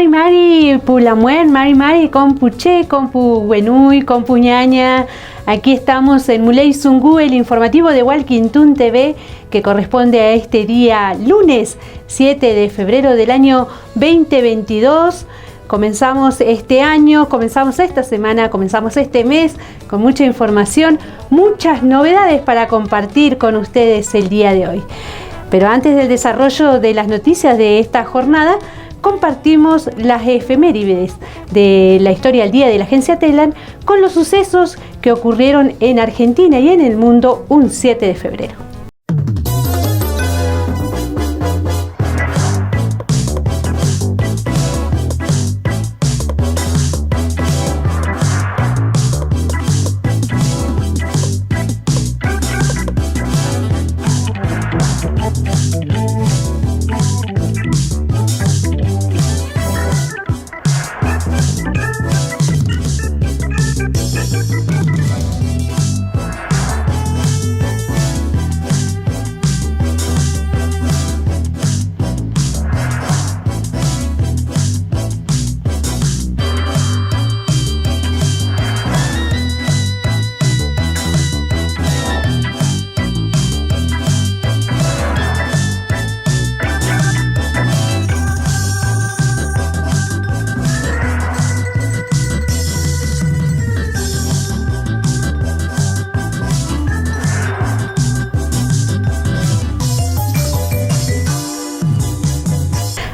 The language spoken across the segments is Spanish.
Mari Pulamuen, Mari Compuche, Compu Buenui, Compu Ñaña. Aquí estamos en Muley Zungu, el informativo de Walkintún TV, que corresponde a este día lunes 7 de febrero del año 2022. Comenzamos este año, comenzamos esta semana, comenzamos este mes con mucha información, muchas novedades para compartir con ustedes el día de hoy. Pero antes del desarrollo de las noticias de esta jornada, compartimos las efemérides de la historia al día de la agencia Telam con los sucesos que ocurrieron en Argentina y en el mundo un 7 de febrero.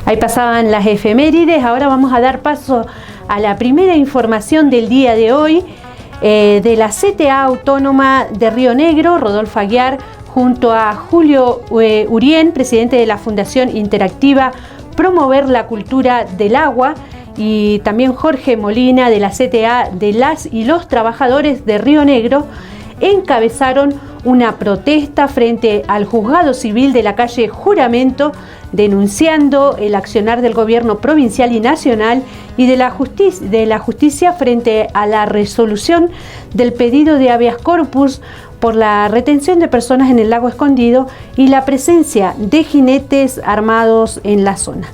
Ahí pasaban las efemérides. Ahora vamos a dar paso a la primera información del día de hoy de la CTA Autónoma de Río Negro. Rodolfo Aguiar, junto a Julio Urien, presidente de la Fundación Interactiva Promover la Cultura del Agua, y también Jorge Molina de la CTA de las y los Trabajadores de Río Negro, encabezaron una protesta frente al juzgado civil de la calle Juramento, denunciando el accionar del gobierno provincial y nacional y de la justicia frente a la resolución del pedido de habeas corpus por la retención de personas en el lago Escondido y la presencia de jinetes armados en la zona.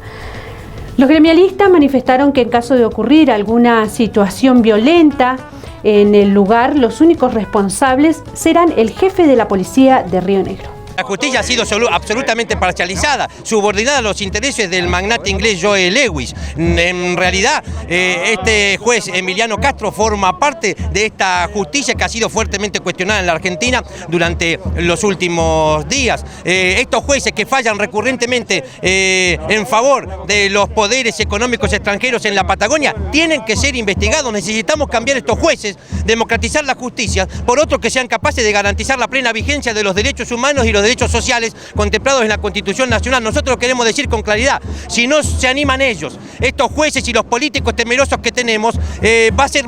Los gremialistas manifestaron que en caso de ocurrir alguna situación violenta en el lugar, los únicos responsables serán el jefe de la policía de Río Negro. La justicia ha sido absolutamente parcializada, subordinada a los intereses del magnate inglés Joe Lewis. En realidad, este juez Emiliano Castro forma parte de esta justicia que ha sido fuertemente cuestionada en la Argentina durante los últimos días. Estos jueces que fallan recurrentemente en favor de los poderes económicos extranjeros en la Patagonia tienen que ser investigados. Necesitamos cambiar estos jueces, democratizar la justicia, por otro que sean capaces de garantizar la plena vigencia de los derechos humanos y los derechos sociales contemplados en la Constitución Nacional. Nosotros queremos decir con claridad, si no se animan ellos, estos jueces y los políticos temerosos que tenemos,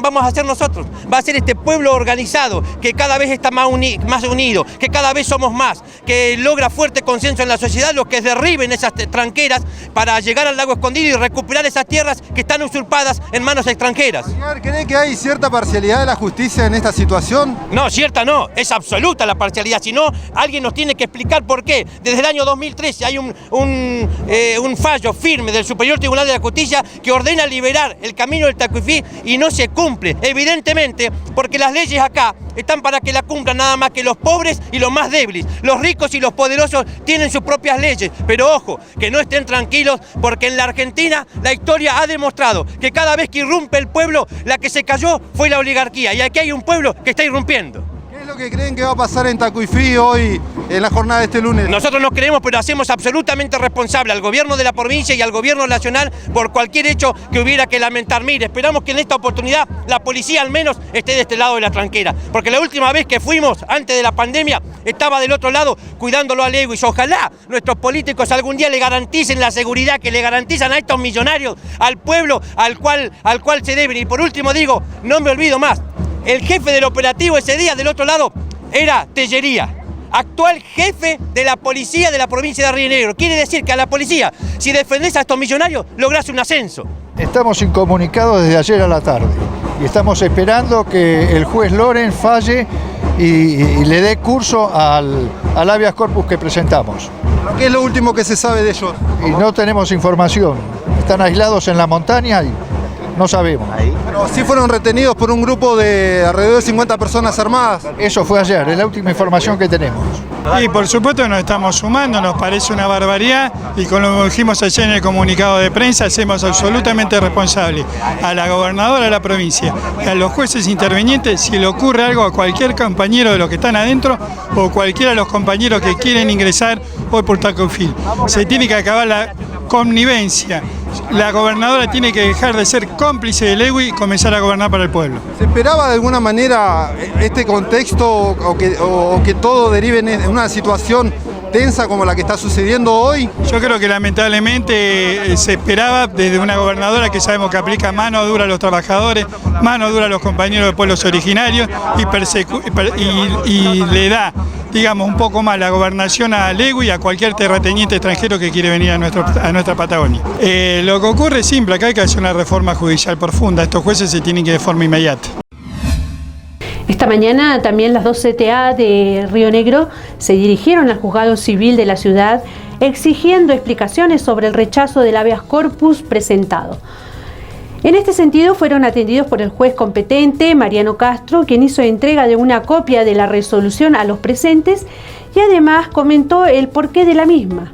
vamos a ser nosotros, va a ser este pueblo organizado que cada vez está más unido, que cada vez somos más, que logra fuerte consenso en la sociedad, los que derriben esas tranqueras para llegar al lago Escondido y recuperar esas tierras que están usurpadas en manos extranjeras. Señor, ¿cree que hay cierta parcialidad de la justicia en esta situación? No, cierta no, es absoluta la parcialidad, si no, alguien nos tiene que explicar por qué. Desde el año 2013 hay un fallo firme del Superior Tribunal de la Justicia que ordena liberar el camino del Tacuifí y no se cumple, evidentemente, porque las leyes acá están para que la cumplan nada más que los pobres y los más débiles. Los ricos y los poderosos tienen sus propias leyes, pero ojo, que no estén tranquilos, porque en la Argentina la historia ha demostrado que cada vez que irrumpe el pueblo, la que se cayó fue la oligarquía, y aquí hay un pueblo que está irrumpiendo. ¿Qué es lo que creen que va a pasar en Tacuifí hoy, en la jornada de este lunes? Nosotros no creemos, pero hacemos absolutamente responsable al gobierno de la provincia y al gobierno nacional por cualquier hecho que hubiera que lamentar. Mire, esperamos que en esta oportunidad la policía al menos esté de este lado de la tranquera, porque la última vez que fuimos, antes de la pandemia, estaba del otro lado cuidándolo a Lewis. Ojalá nuestros políticos algún día le garanticen la seguridad que le garantizan a estos millonarios, al pueblo al cual se deben. Y por último digo, no me olvido más, El jefe del operativo ese día del otro lado era Tellería, actual jefe de la policía de la provincia de Río Negro. Quiere decir que a la policía, si defendés a estos millonarios, lográs un ascenso. Estamos incomunicados desde ayer a la tarde y estamos esperando que el juez Lorenz falle y le dé curso al habeas corpus que presentamos. ¿Qué es lo último que se sabe de ellos? Y no tenemos información. Están aislados en la montaña y no sabemos. Pero sí fueron retenidos por un grupo de alrededor de 50 personas armadas. Eso fue ayer, es la última información que tenemos. Y por supuesto nos estamos sumando, nos parece una barbaridad y como dijimos ayer en el comunicado de prensa, hacemos absolutamente responsable a la gobernadora de la provincia y a los jueces intervinientes si le ocurre algo a cualquier compañero de los que están adentro o cualquiera de los compañeros que quieren ingresar hoy por Tacufí. Se tiene que acabar la connivencia. La gobernadora tiene que dejar de ser cómplice de Lewis y comenzar a gobernar para el pueblo. ¿Se esperaba de alguna manera este contexto o que todo derive en una situación tensa como la que está sucediendo hoy? Yo creo que lamentablemente se esperaba desde una gobernadora que sabemos que aplica mano dura a los trabajadores, mano dura a los compañeros de pueblos originarios y le da, digamos, un poco más la gobernación a Lewis y a cualquier terrateniente extranjero que quiere venir a nuestra Patagonia. Lo que ocurre es simple, acá hay que hacer una reforma judicial profunda, estos jueces se tienen que ir de forma inmediata. Esta mañana también las 2 CTA de Río Negro se dirigieron al juzgado civil de la ciudad exigiendo explicaciones sobre el rechazo del habeas corpus presentado. En este sentido fueron atendidos por el juez competente, Mariano Castro, quien hizo entrega de una copia de la resolución a los presentes y además comentó el porqué de la misma.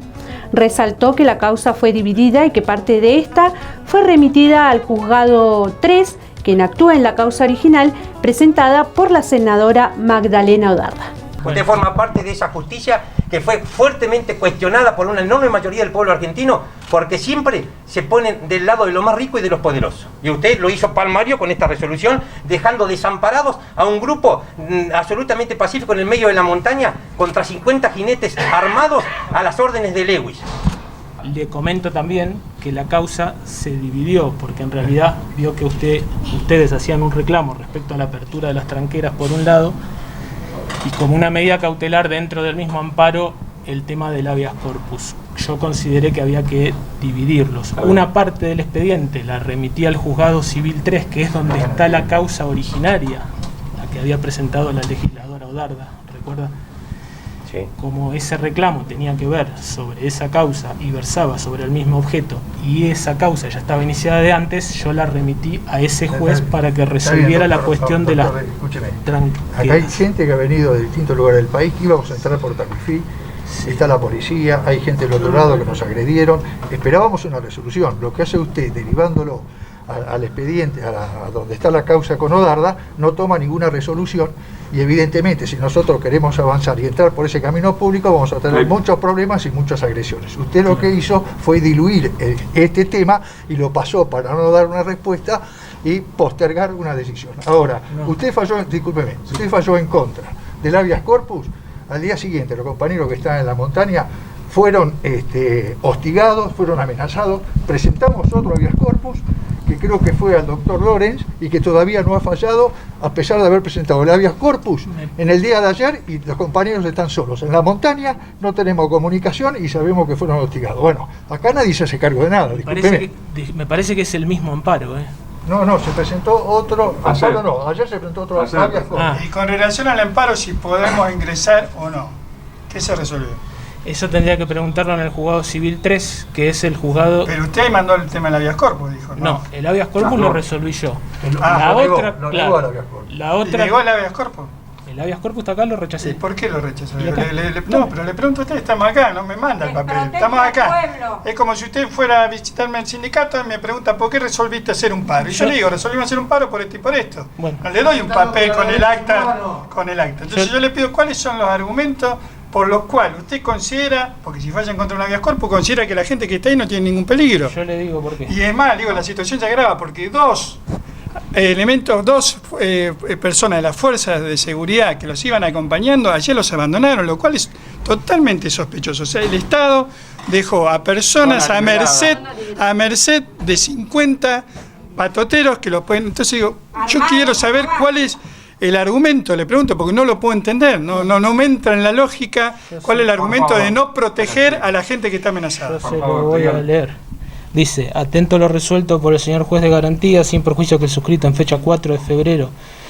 Resaltó que la causa fue dividida y que parte de esta fue remitida al juzgado 3, quien actúa en la causa original presentada por la senadora Magdalena Odarda. Usted forma parte de esa justicia que fue fuertemente cuestionada por una enorme mayoría del pueblo argentino porque siempre se ponen del lado de lo más rico y de los poderosos. Y usted lo hizo palmario con esta resolución, dejando desamparados a un grupo absolutamente pacífico en el medio de la montaña contra 50 jinetes armados a las órdenes de Lewis. Le comento también que la causa se dividió porque en realidad vio que ustedes hacían un reclamo respecto a la apertura de las tranqueras por un lado y como una medida cautelar dentro del mismo amparo el tema del habeas corpus. Yo consideré que había que dividirlos. Una parte del expediente la remití al juzgado civil 3, que es donde está la causa originaria, la que había presentado la legisladora Odarda, ¿recuerda? Sí. Como ese reclamo tenía que ver sobre esa causa y versaba sobre el mismo objeto y esa causa ya estaba iniciada de antes, yo la remití a ese juez para que resolviera la cuestión de las tranqueras. Acá hay gente que ha venido de distintos lugares del país, íbamos a entrar por Tacufí, está la policía, hay gente del otro lado que nos agredieron, esperábamos una resolución. Lo que hace usted derivándolo al expediente, a donde está la causa con Odarda, no toma ninguna resolución y evidentemente si nosotros queremos avanzar y entrar por ese camino público vamos a tener muchos problemas y muchas agresiones. Usted lo que hizo fue diluir este tema y lo pasó para no dar una respuesta y postergar una decisión. Ahora, usted falló, discúlpeme, usted falló en contra del habeas corpus. Al día siguiente los compañeros que están en la montaña fueron hostigados, fueron amenazados, presentamos otro habeas corpus que creo que fue al doctor Lorenz y que todavía no ha fallado a pesar de haber presentado el habeas corpus en el día de ayer y los compañeros están solos. En la montaña no tenemos comunicación y sabemos que fueron hostigados. Bueno, acá nadie se hace cargo de nada, me parece que es el mismo amparo, No, se presentó otro, ayer se presentó otro habeas corpus. Y con relación al amparo, si podemos ingresar o no, ¿qué se resolvió? Eso tendría que preguntarlo en el juzgado civil 3, que es el juzgado... Pero usted ahí mandó el tema del habeas corpus, dijo. No, el habeas corpus lo resolví yo. La otra... ¿Y negó el habeas corpus? El habeas corpus hasta acá lo rechacé. ¿Y por qué lo rechazó? No, pero le pregunto a usted, estamos acá, no me manda el papel. Estamos acá. Es como si usted fuera a visitarme al sindicato y me pregunta ¿por qué resolviste hacer un paro? Y yo le digo, resolvimos hacer un paro por esto y por esto. Bueno. No le doy un papel con el acta. Entonces yo le pido cuáles son los argumentos por los cuales usted considera, porque si falla en contra de un habeas corpus, considera que la gente que está ahí no tiene ningún peligro. Yo le digo por qué. Y es más, digo, la situación se agrava porque dos personas de las fuerzas de seguridad que los iban acompañando, ayer los abandonaron, lo cual es totalmente sospechoso. O sea, el Estado dejó a personas a merced de 50 patoteros que los pueden... Entonces digo, yo quiero saber cuál es el argumento, le pregunto, porque no lo puedo entender, no me entra en la lógica cuál es el argumento de no proteger a la gente que está amenazada. Yo se lo voy a leer. Dice, atento a lo resuelto por el señor juez de garantía, sin perjuicio que el suscrito en fecha 4 de febrero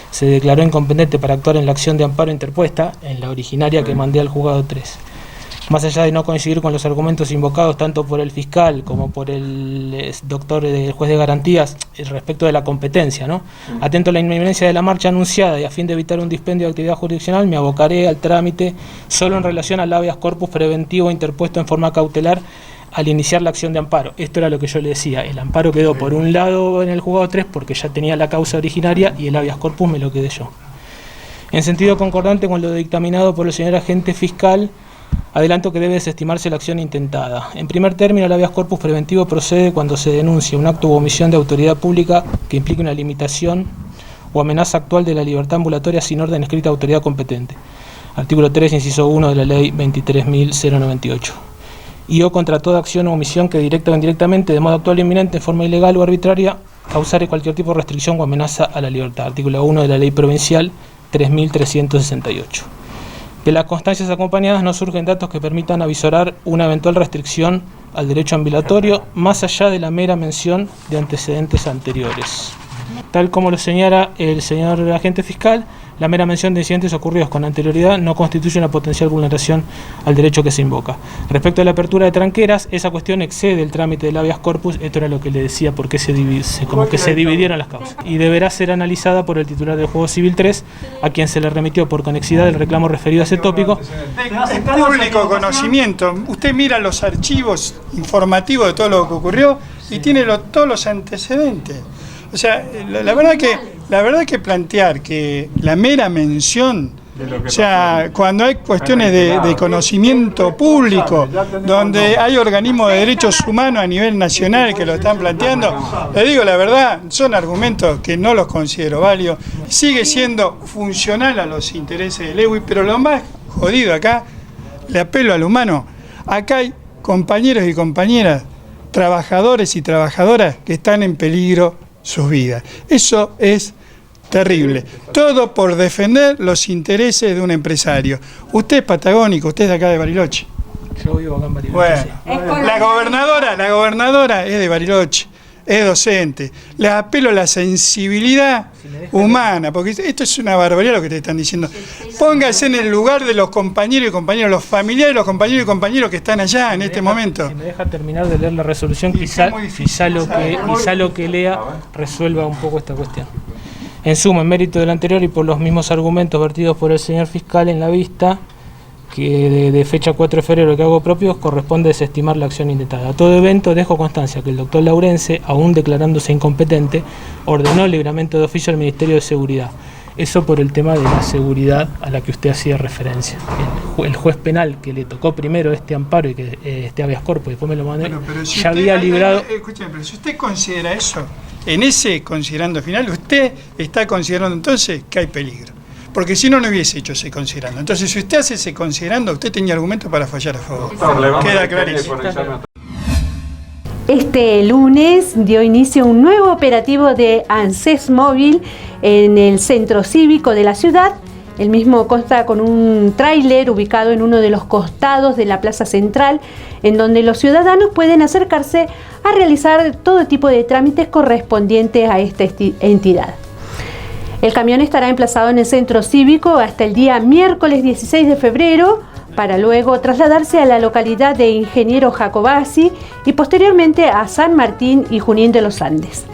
se declaró incompetente para actuar en la acción de amparo interpuesta, en la originaria que mandé al juzgado 3. Más allá de no coincidir con los argumentos invocados tanto por el fiscal como por el doctor del juez de garantías respecto de la competencia, ¿no? Atento a la inminencia de la marcha anunciada y a fin de evitar un dispendio de actividad jurisdiccional, me abocaré al trámite solo en relación al habeas corpus preventivo interpuesto en forma cautelar al iniciar la acción de amparo. Esto era lo que yo le decía, el amparo quedó por un lado en el juzgado 3 porque ya tenía la causa originaria y el habeas corpus me lo quedé yo. En sentido concordante con lo dictaminado por el señor agente fiscal, adelanto que debe desestimarse la acción intentada. En primer término, el habeas corpus preventivo procede cuando se denuncia un acto u omisión de autoridad pública que implique una limitación o amenaza actual de la libertad ambulatoria sin orden escrita de autoridad competente. Artículo 3, inciso 1 de la ley 23.098. Y o contra toda acción o omisión que directa o indirectamente, de modo actual o inminente, en forma ilegal o arbitraria, causare cualquier tipo de restricción o amenaza a la libertad. Artículo 1 de la ley provincial 3.368. De las constancias acompañadas no surgen datos que permitan avisorar una eventual restricción al derecho ambulatorio, más allá de la mera mención de antecedentes anteriores. Tal como lo señala el señor agente fiscal, la mera mención de incidentes ocurridos con anterioridad no constituye una potencial vulneración al derecho que se invoca. Respecto a la apertura de tranqueras, esa cuestión excede el trámite del habeas corpus, esto era lo que le decía, porque se dividieron las causas, y deberá ser analizada por el titular del Juego Civil 3, a quien se le remitió por conexidad del reclamo referido a ese tópico. En público conocimiento, usted mira los archivos informativos de todo lo que ocurrió y tiene todos los antecedentes. O sea, la verdad que plantear que la mera mención, o sea, cuando hay cuestiones de conocimiento público, donde hay organismos de derechos humanos a nivel nacional que lo están planteando, le digo la verdad, son argumentos que no los considero válidos. Sigue siendo funcional a los intereses de Lewis, pero lo más jodido acá, le apelo al humano, acá hay compañeros y compañeras, trabajadores y trabajadoras que están en peligro sus vidas. Eso es terrible. Todo por defender los intereses de un empresario. Usted es patagónico, usted es de acá de Bariloche. Yo vivo acá en Bariloche. Bueno, la gobernadora es de Bariloche, es docente. Les apelo a la sensibilidad humana, porque esto es una barbaridad lo que te están diciendo. Póngase en el lugar de los compañeros y compañeras, los familiares de los compañeros y compañeros que están allá en este momento. Si me deja terminar de leer la resolución, quizá lo que lea resuelva un poco esta cuestión. En suma, en mérito del anterior y por los mismos argumentos vertidos por el señor fiscal en la vista, que de fecha 4 de febrero que hago propios, corresponde desestimar la acción intentada. A todo evento dejo constancia que el doctor Laurense, aún declarándose incompetente, ordenó el libramiento de oficio al Ministerio de Seguridad. Eso por el tema de la seguridad a la que usted hacía referencia. El juez penal que le tocó primero este amparo y que este habeas corpus, después me lo mandé, si ya había librado... Escúcheme, pero si usted considera eso, en ese considerando final, usted está considerando entonces que hay peligro. Porque si no, no hubiese hecho ese considerando. Entonces, si usted hace ese considerando, usted tenía argumentos para fallar a favor. Queda clarísimo. Este lunes dio inicio un nuevo operativo de ANSES móvil en el centro cívico de la ciudad. El mismo consta con un tráiler ubicado en uno de los costados de la plaza central, en donde los ciudadanos pueden acercarse a realizar todo tipo de trámites correspondientes a esta entidad. El camión estará emplazado en el centro cívico hasta el día miércoles 16 de febrero, para luego trasladarse a la localidad de Ingeniero Jacobacci y posteriormente a San Martín y Junín de los Andes.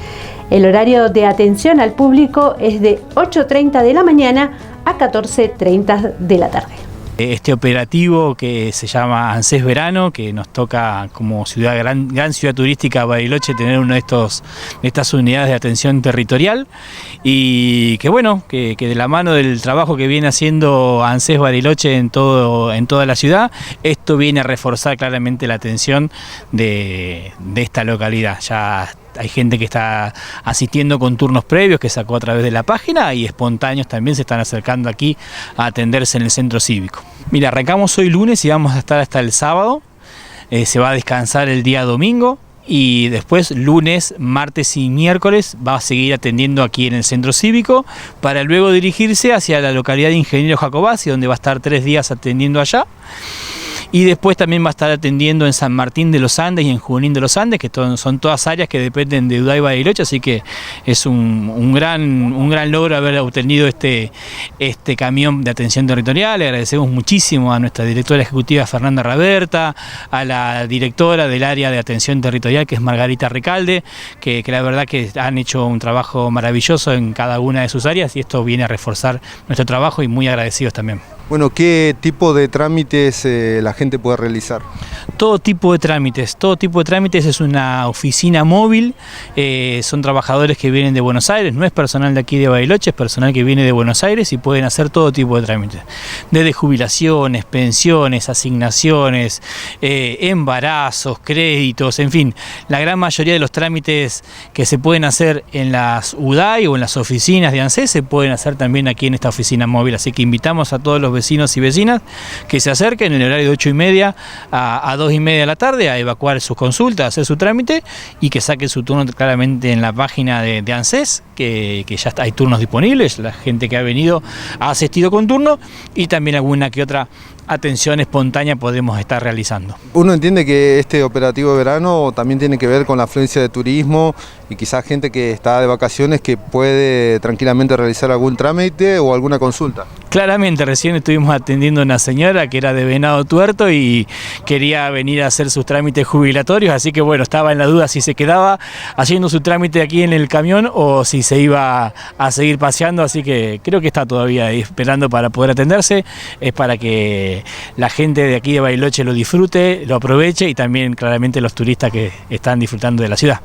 El horario de atención al público es de 8:30 de la mañana a 14:30 de la tarde. Este operativo que se llama ANSES Verano, que nos toca como ciudad gran ciudad turística Bariloche tener uno de estas unidades de atención territorial, y que bueno, que de la mano del trabajo que viene haciendo ANSES Bariloche en toda la ciudad, esto viene a reforzar claramente la atención de esta localidad. Ya hay gente que está asistiendo con turnos previos que sacó a través de la página, y espontáneos también se están acercando aquí a atenderse en el centro cívico. Mira, arrancamos hoy lunes y vamos a estar hasta el sábado. Se va a descansar el día domingo, y después lunes, martes y miércoles va a seguir atendiendo aquí en el centro cívico para luego dirigirse hacia la localidad de Ingeniero Jacobacci, donde va a estar 3 días atendiendo allá. Y después también va a estar atendiendo en San Martín de los Andes y en Junín de los Andes, que son todas áreas que dependen de UDA y Bariloche, así que es un gran logro haber obtenido este camión de atención territorial. Le agradecemos muchísimo a nuestra directora ejecutiva Fernanda Raberta, a la directora del área de atención territorial, que es Margarita Recalde, que la verdad que han hecho un trabajo maravilloso en cada una de sus áreas, y esto viene a reforzar nuestro trabajo, y muy agradecidos también. Bueno, ¿qué tipo de trámites la gente puede realizar? Todo tipo de trámites, es una oficina móvil, son trabajadores que vienen de Buenos Aires, no es personal de aquí de Bariloche, es personal que viene de Buenos Aires y pueden hacer todo tipo de trámites, desde jubilaciones, pensiones, asignaciones, embarazos, créditos, en fin, la gran mayoría de los trámites que se pueden hacer en las UDAI o en las oficinas de ANSES se pueden hacer también aquí en esta oficina móvil, así que invitamos a todos los vecinos y vecinas que se acerquen en el horario de 8:30 a 2:30 de la tarde a evacuar sus consultas, a hacer su trámite, y que saquen su turno claramente en la página de ANSES, que ya hay turnos disponibles, la gente que ha venido ha asistido con turno, y también alguna que otra atención espontánea podemos estar realizando. Uno entiende que este operativo de verano también tiene que ver con la afluencia de turismo y quizás gente que está de vacaciones que puede tranquilamente realizar algún trámite o alguna consulta. Claramente, recién estuvimos atendiendo a una señora que era de Venado Tuerto y quería venir a hacer sus trámites jubilatorios, así que bueno, estaba en la duda si se quedaba haciendo su trámite aquí en el camión o si se iba a seguir paseando, así que creo que está todavía ahí esperando para poder atenderse. Es para que la gente de aquí de Bariloche lo disfrute, lo aproveche, y también claramente los turistas que están disfrutando de la ciudad.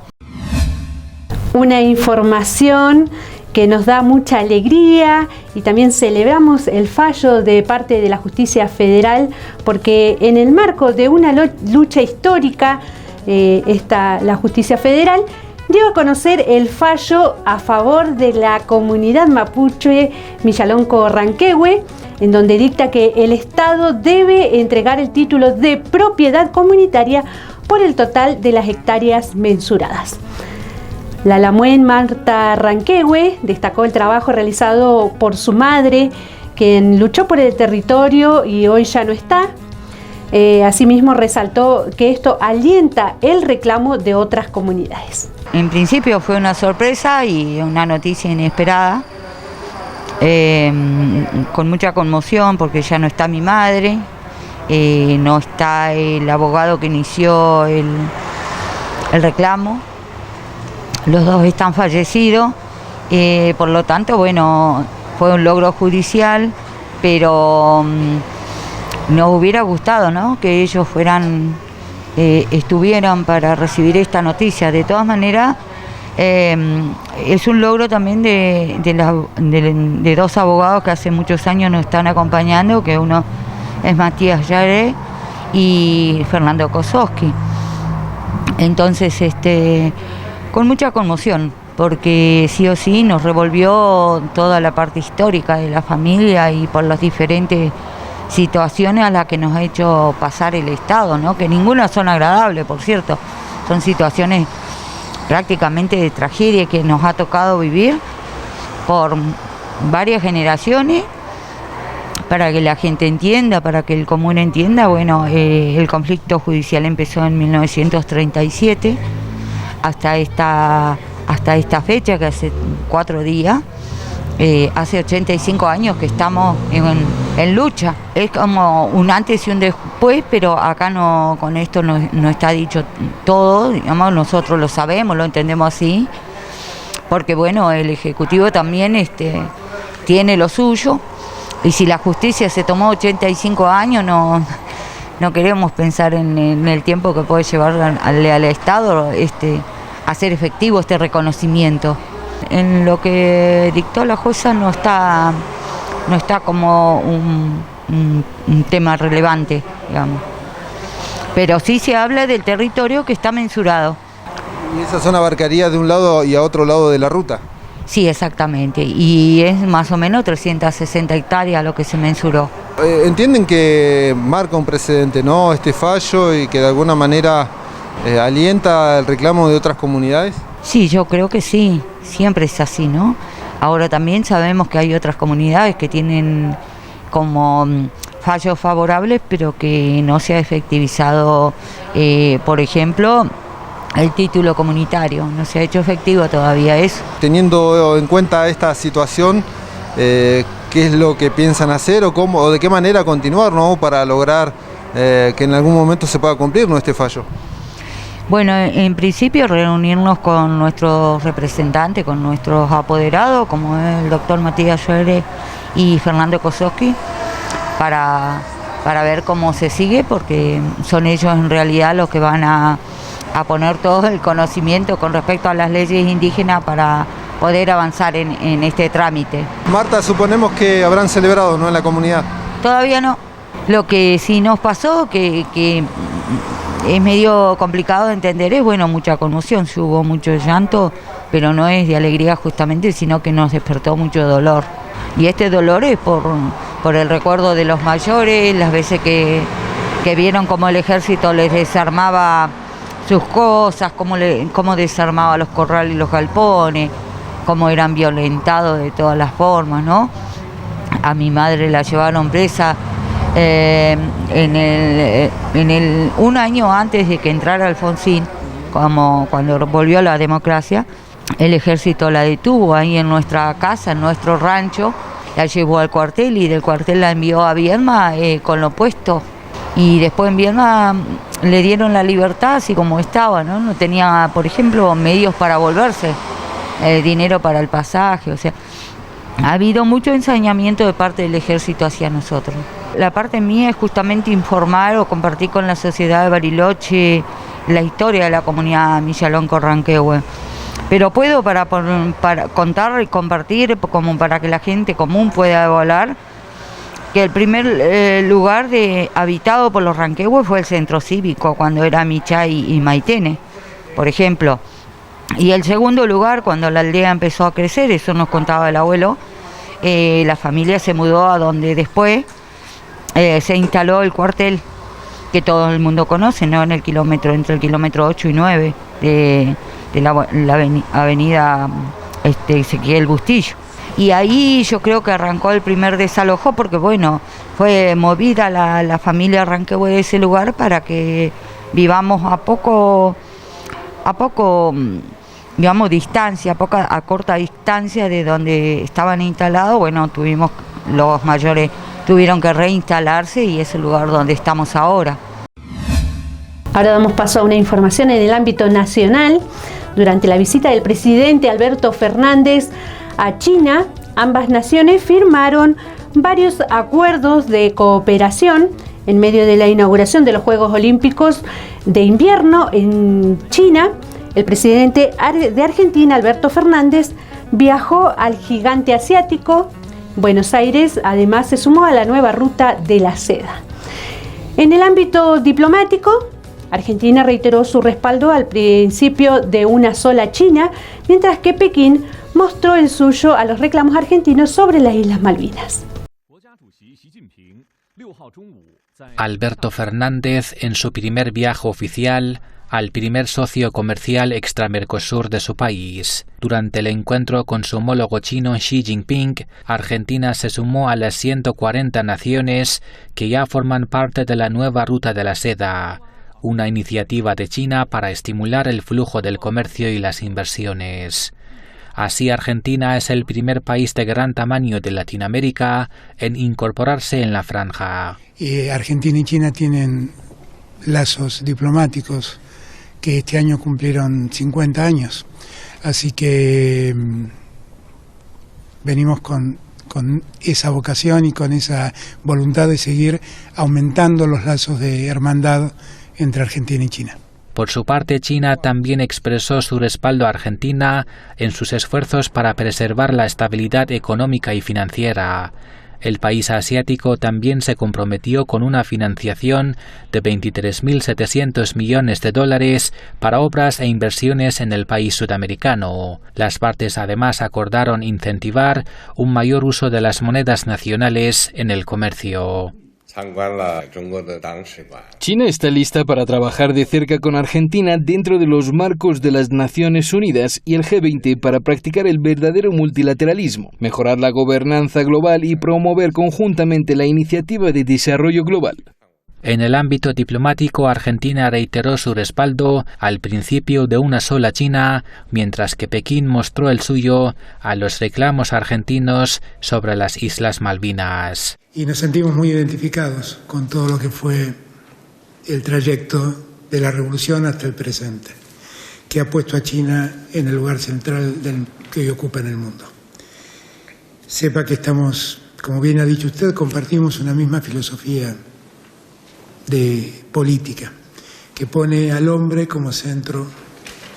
Una información que nos da mucha alegría, y también celebramos el fallo de parte de la Justicia Federal, porque en el marco de una lucha histórica, la Justicia Federal dio a conocer el fallo a favor de la comunidad mapuche Millalonco-Ranquehue, en donde dicta que el Estado debe entregar el título de propiedad comunitaria por el total de las hectáreas mensuradas. La Lamuen Marta Ranquehue destacó el trabajo realizado por su madre, quien luchó por el territorio y hoy ya no está. Asimismo, resaltó que esto alienta el reclamo de otras comunidades. En principio fue una sorpresa y una noticia inesperada, con mucha conmoción, porque ya no está mi madre, no está el abogado que inició el reclamo. Los dos están fallecidos, por lo tanto, bueno, fue un logro judicial, pero nos hubiera gustado, ¿no?, que ellos estuvieran para recibir esta noticia. De todas maneras, es un logro también de dos abogados que hace muchos años nos están acompañando, que uno es Matías Yaré y Fernando Kosowski. Entonces, con mucha conmoción, porque sí o sí nos revolvió toda la parte histórica de la familia y por las diferentes situaciones a las que nos ha hecho pasar el Estado, ¿no?, que ninguna son agradables, por cierto, son situaciones prácticamente de tragedia que nos ha tocado vivir por varias generaciones. Para que la gente entienda, para que el común entienda, bueno, el conflicto judicial empezó en 1937, hasta esta fecha, que hace 4 días, hace 85 años que estamos en lucha. Es como un antes y un después, pero acá no, con esto no está dicho todo, digamos, nosotros lo sabemos, lo entendemos así, porque bueno, el Ejecutivo también tiene lo suyo, y si la justicia se tomó 85 años, no queremos pensar en el tiempo que puede llevar al Estado hacer efectivo este reconocimiento. En lo que dictó la jueza no está como un tema relevante, digamos. Pero sí se habla del territorio que está mensurado. ¿Y esa zona abarcaría de un lado y a otro lado de la ruta? Sí, exactamente. Y es más o menos 360 hectáreas lo que se mensuró. Entienden que marca un precedente, ¿no?, este fallo, y que de alguna manera ¿Alienta el reclamo de otras comunidades? Sí, yo creo que sí, siempre es así, ¿no? Ahora también sabemos que hay otras comunidades que tienen como fallos favorables, pero que no se ha efectivizado, por ejemplo, el título comunitario, no se ha hecho efectivo todavía eso. Teniendo en cuenta esta situación, ¿qué es lo que piensan hacer o de qué manera continuar, ¿no? Para lograr que en algún momento se pueda cumplir, ¿no?, este fallo? Bueno, en principio reunirnos con nuestros representantes, con nuestros apoderados, como el doctor Matías Schroeder y Fernando Kosowski, para ver cómo se sigue, porque son ellos en realidad los que van a poner todo el conocimiento con respecto a las leyes indígenas para poder avanzar en este trámite. Marta, suponemos que habrán celebrado, ¿no?, en la comunidad. Todavía no. Lo que sí nos pasó, que es medio complicado de entender, es mucha conmoción, hubo mucho llanto, pero no es de alegría justamente, sino que nos despertó mucho dolor. Y este dolor es por el recuerdo de los mayores, las veces que vieron cómo el ejército les desarmaba sus cosas, cómo desarmaba los corrales y los galpones, cómo eran violentados de todas las formas, ¿no? A mi madre la llevaron presa un año antes de que entrara Alfonsín, como cuando volvió la democracia. El ejército la detuvo ahí en nuestra casa, en nuestro rancho, la llevó al cuartel y del cuartel la envió a Viedma con lo puesto. Y después en Viedma le dieron la libertad así como estaba, ¿no? No tenía, por ejemplo, medios para volverse, dinero para el pasaje, o sea, ha habido mucho ensañamiento de parte del ejército hacia nosotros. La parte mía es justamente informar o compartir con la sociedad de Bariloche la historia de la comunidad Millalonco-Ranquehue. Pero puedo para contar y compartir, como para que la gente común pueda evaluar, que el primer lugar habitado por los ranquehue fue el centro cívico, cuando era Michay y Maitene, por ejemplo. Y el segundo lugar, cuando la aldea empezó a crecer, eso nos contaba el abuelo, la familia se mudó a donde después se instaló el cuartel, que todo el mundo conoce, ¿no? Entre el kilómetro 8 y 9 de la avenida Ezequiel Bustillo. Y ahí yo creo que arrancó el primer desalojo, porque fue movida la familia Ranquehue de ese lugar para que vivamos a poco, digamos, distancia, a corta distancia de donde estaban instalados. Los mayores tuvieron que reinstalarse y es el lugar donde estamos ahora. Ahora damos paso a una información en el ámbito nacional. Durante la visita del presidente Alberto Fernández a China, ambas naciones firmaron varios acuerdos de cooperación en medio de la inauguración de los Juegos Olímpicos de Invierno en China. El presidente de Argentina, Alberto Fernández, viajó al gigante asiático. Buenos Aires además se sumó a la nueva ruta de la seda. En el ámbito diplomático, Argentina reiteró su respaldo al principio de una sola China, mientras que Pekín mostró el suyo a los reclamos argentinos sobre las Islas Malvinas. Alberto Fernández, en su primer viaje oficial al primer socio comercial extra-Mercosur de su país. Durante el encuentro con su homólogo chino Xi Jinping, Argentina se sumó a las 140 naciones que ya forman parte de la nueva Ruta de la Seda, una iniciativa de China para estimular el flujo del comercio y las inversiones. Así, Argentina es el primer país de gran tamaño de Latinoamérica en incorporarse en la franja. Argentina y China tienen lazos diplomáticos que este año cumplieron 50 años. Así que venimos con esa vocación y con esa voluntad de seguir aumentando los lazos de hermandad entre Argentina y China. Por su parte, China también expresó su respaldo a Argentina en sus esfuerzos para preservar la estabilidad económica y financiera. El país asiático también se comprometió con una financiación de 23.700 millones de dólares para obras e inversiones en el país sudamericano. Las partes además acordaron incentivar un mayor uso de las monedas nacionales en el comercio. China está lista para trabajar de cerca con Argentina dentro de los marcos de las Naciones Unidas y el G20 para practicar el verdadero multilateralismo, mejorar la gobernanza global y promover conjuntamente la iniciativa de desarrollo global. En el ámbito diplomático, Argentina reiteró su respaldo al principio de una sola China, mientras que Pekín mostró el suyo a los reclamos argentinos sobre las Islas Malvinas. Y nos sentimos muy identificados con todo lo que fue el trayecto de la revolución hasta el presente, que ha puesto a China en el lugar central que hoy ocupa en el mundo. Sepa que estamos, como bien ha dicho usted, compartimos una misma filosofía de política, que pone al hombre como centro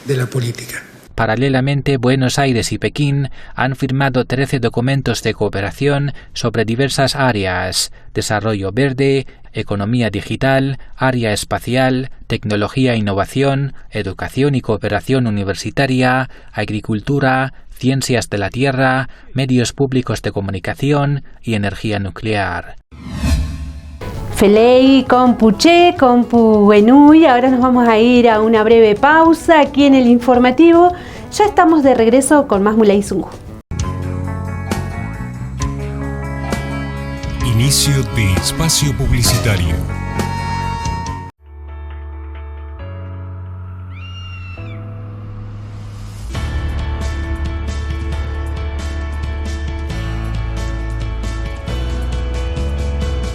de la política. Paralelamente, Buenos Aires y Pekín han firmado 13 documentos de cooperación sobre diversas áreas: desarrollo verde, economía digital, área espacial, tecnología e innovación, educación y cooperación universitaria, agricultura, ciencias de la tierra, medios públicos de comunicación y energía nuclear. Felei, Compuche, Compuenui. Ahora nos vamos a ir a una breve pausa aquí en el informativo. Ya estamos de regreso con más Mulay Zungu. Inicio de espacio publicitario.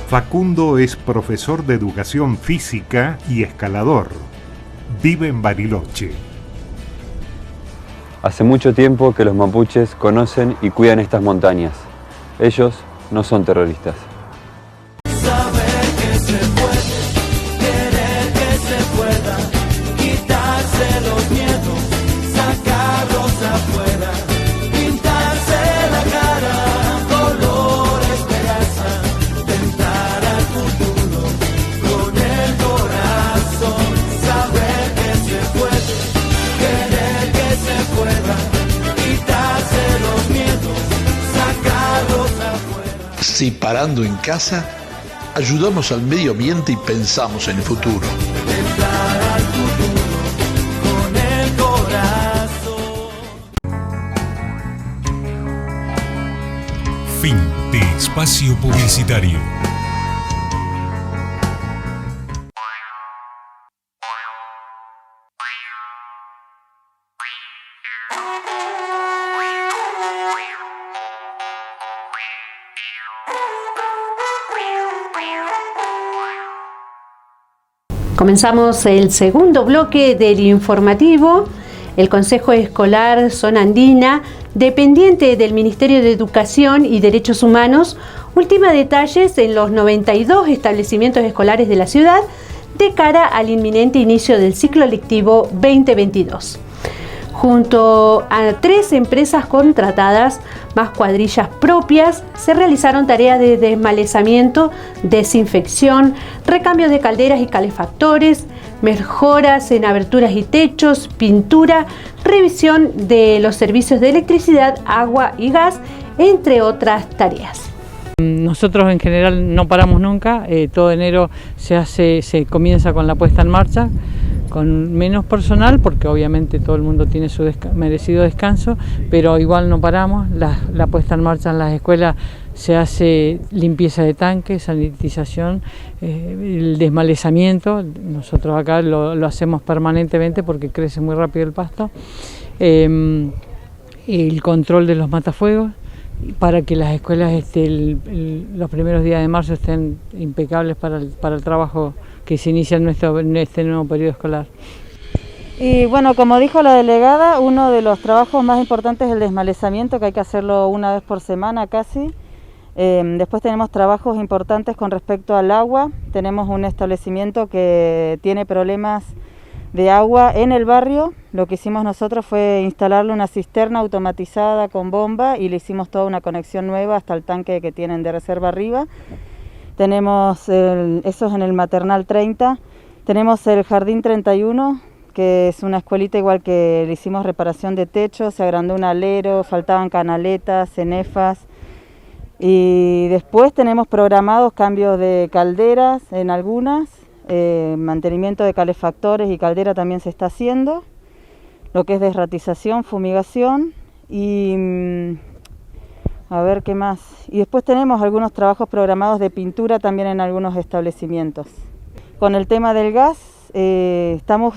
Facundo es profesor de educación física y escalador. Vive en Bariloche. Hace mucho tiempo que los mapuches conocen y cuidan estas montañas. Ellos no son terroristas. Saber que se puede, querer que se pueda, quitarse los miedos, sacarlos afuera, pintarse la cara, color esperanza, tentar al futuro con el corazón. Saber que se puede, querer que se pueda, quitarse los miedos, sacarlos afuera. Si parando en casa, ayudamos al medio ambiente y pensamos en el futuro. Tentar al futuro con el corazón. Fin de espacio publicitario. Comenzamos el segundo bloque del informativo. El Consejo Escolar Zona Andina, dependiente del Ministerio de Educación y Derechos Humanos, ultima detalles en los 92 establecimientos escolares de la ciudad de cara al inminente inicio del ciclo lectivo 2022. Junto a 3 empresas contratadas, más cuadrillas propias, se realizaron tareas de desmalezamiento, desinfección, recambio de calderas y calefactores, mejoras en aberturas y techos, pintura, revisión de los servicios de electricidad, agua y gas, entre otras tareas. Nosotros en general no paramos nunca, todo enero se comienza con la puesta en marcha, con menos personal porque obviamente todo el mundo tiene su merecido descanso, pero igual no paramos. La puesta en marcha en las escuelas se hace limpieza de tanques, sanitización, el desmalezamiento. Nosotros acá lo hacemos permanentemente porque crece muy rápido el pasto, el control de los matafuegos para que las escuelas los primeros días de marzo estén impecables para el trabajo que se inicia en este nuevo periodo escolar. Y bueno, como dijo la delegada, uno de los trabajos más importantes es el desmalezamiento, que hay que hacerlo una vez por semana casi. Después tenemos trabajos importantes con respecto al agua. Tenemos un establecimiento que tiene problemas de agua en el barrio. Lo que hicimos nosotros fue instalarle una cisterna automatizada con bomba y le hicimos toda una conexión nueva hasta el tanque que tienen de reserva arriba. Tenemos eso es en el maternal 30. Tenemos el jardín 31, que es una escuelita igual que le hicimos reparación de techo, se agrandó un alero, faltaban canaletas, cenefas. Y después tenemos programados cambios de calderas en algunas, mantenimiento de calefactores y caldera también se está haciendo, lo que es desratización, fumigación y a ver qué más. Y después tenemos algunos trabajos programados de pintura también en algunos establecimientos. Con el tema del gas, estamos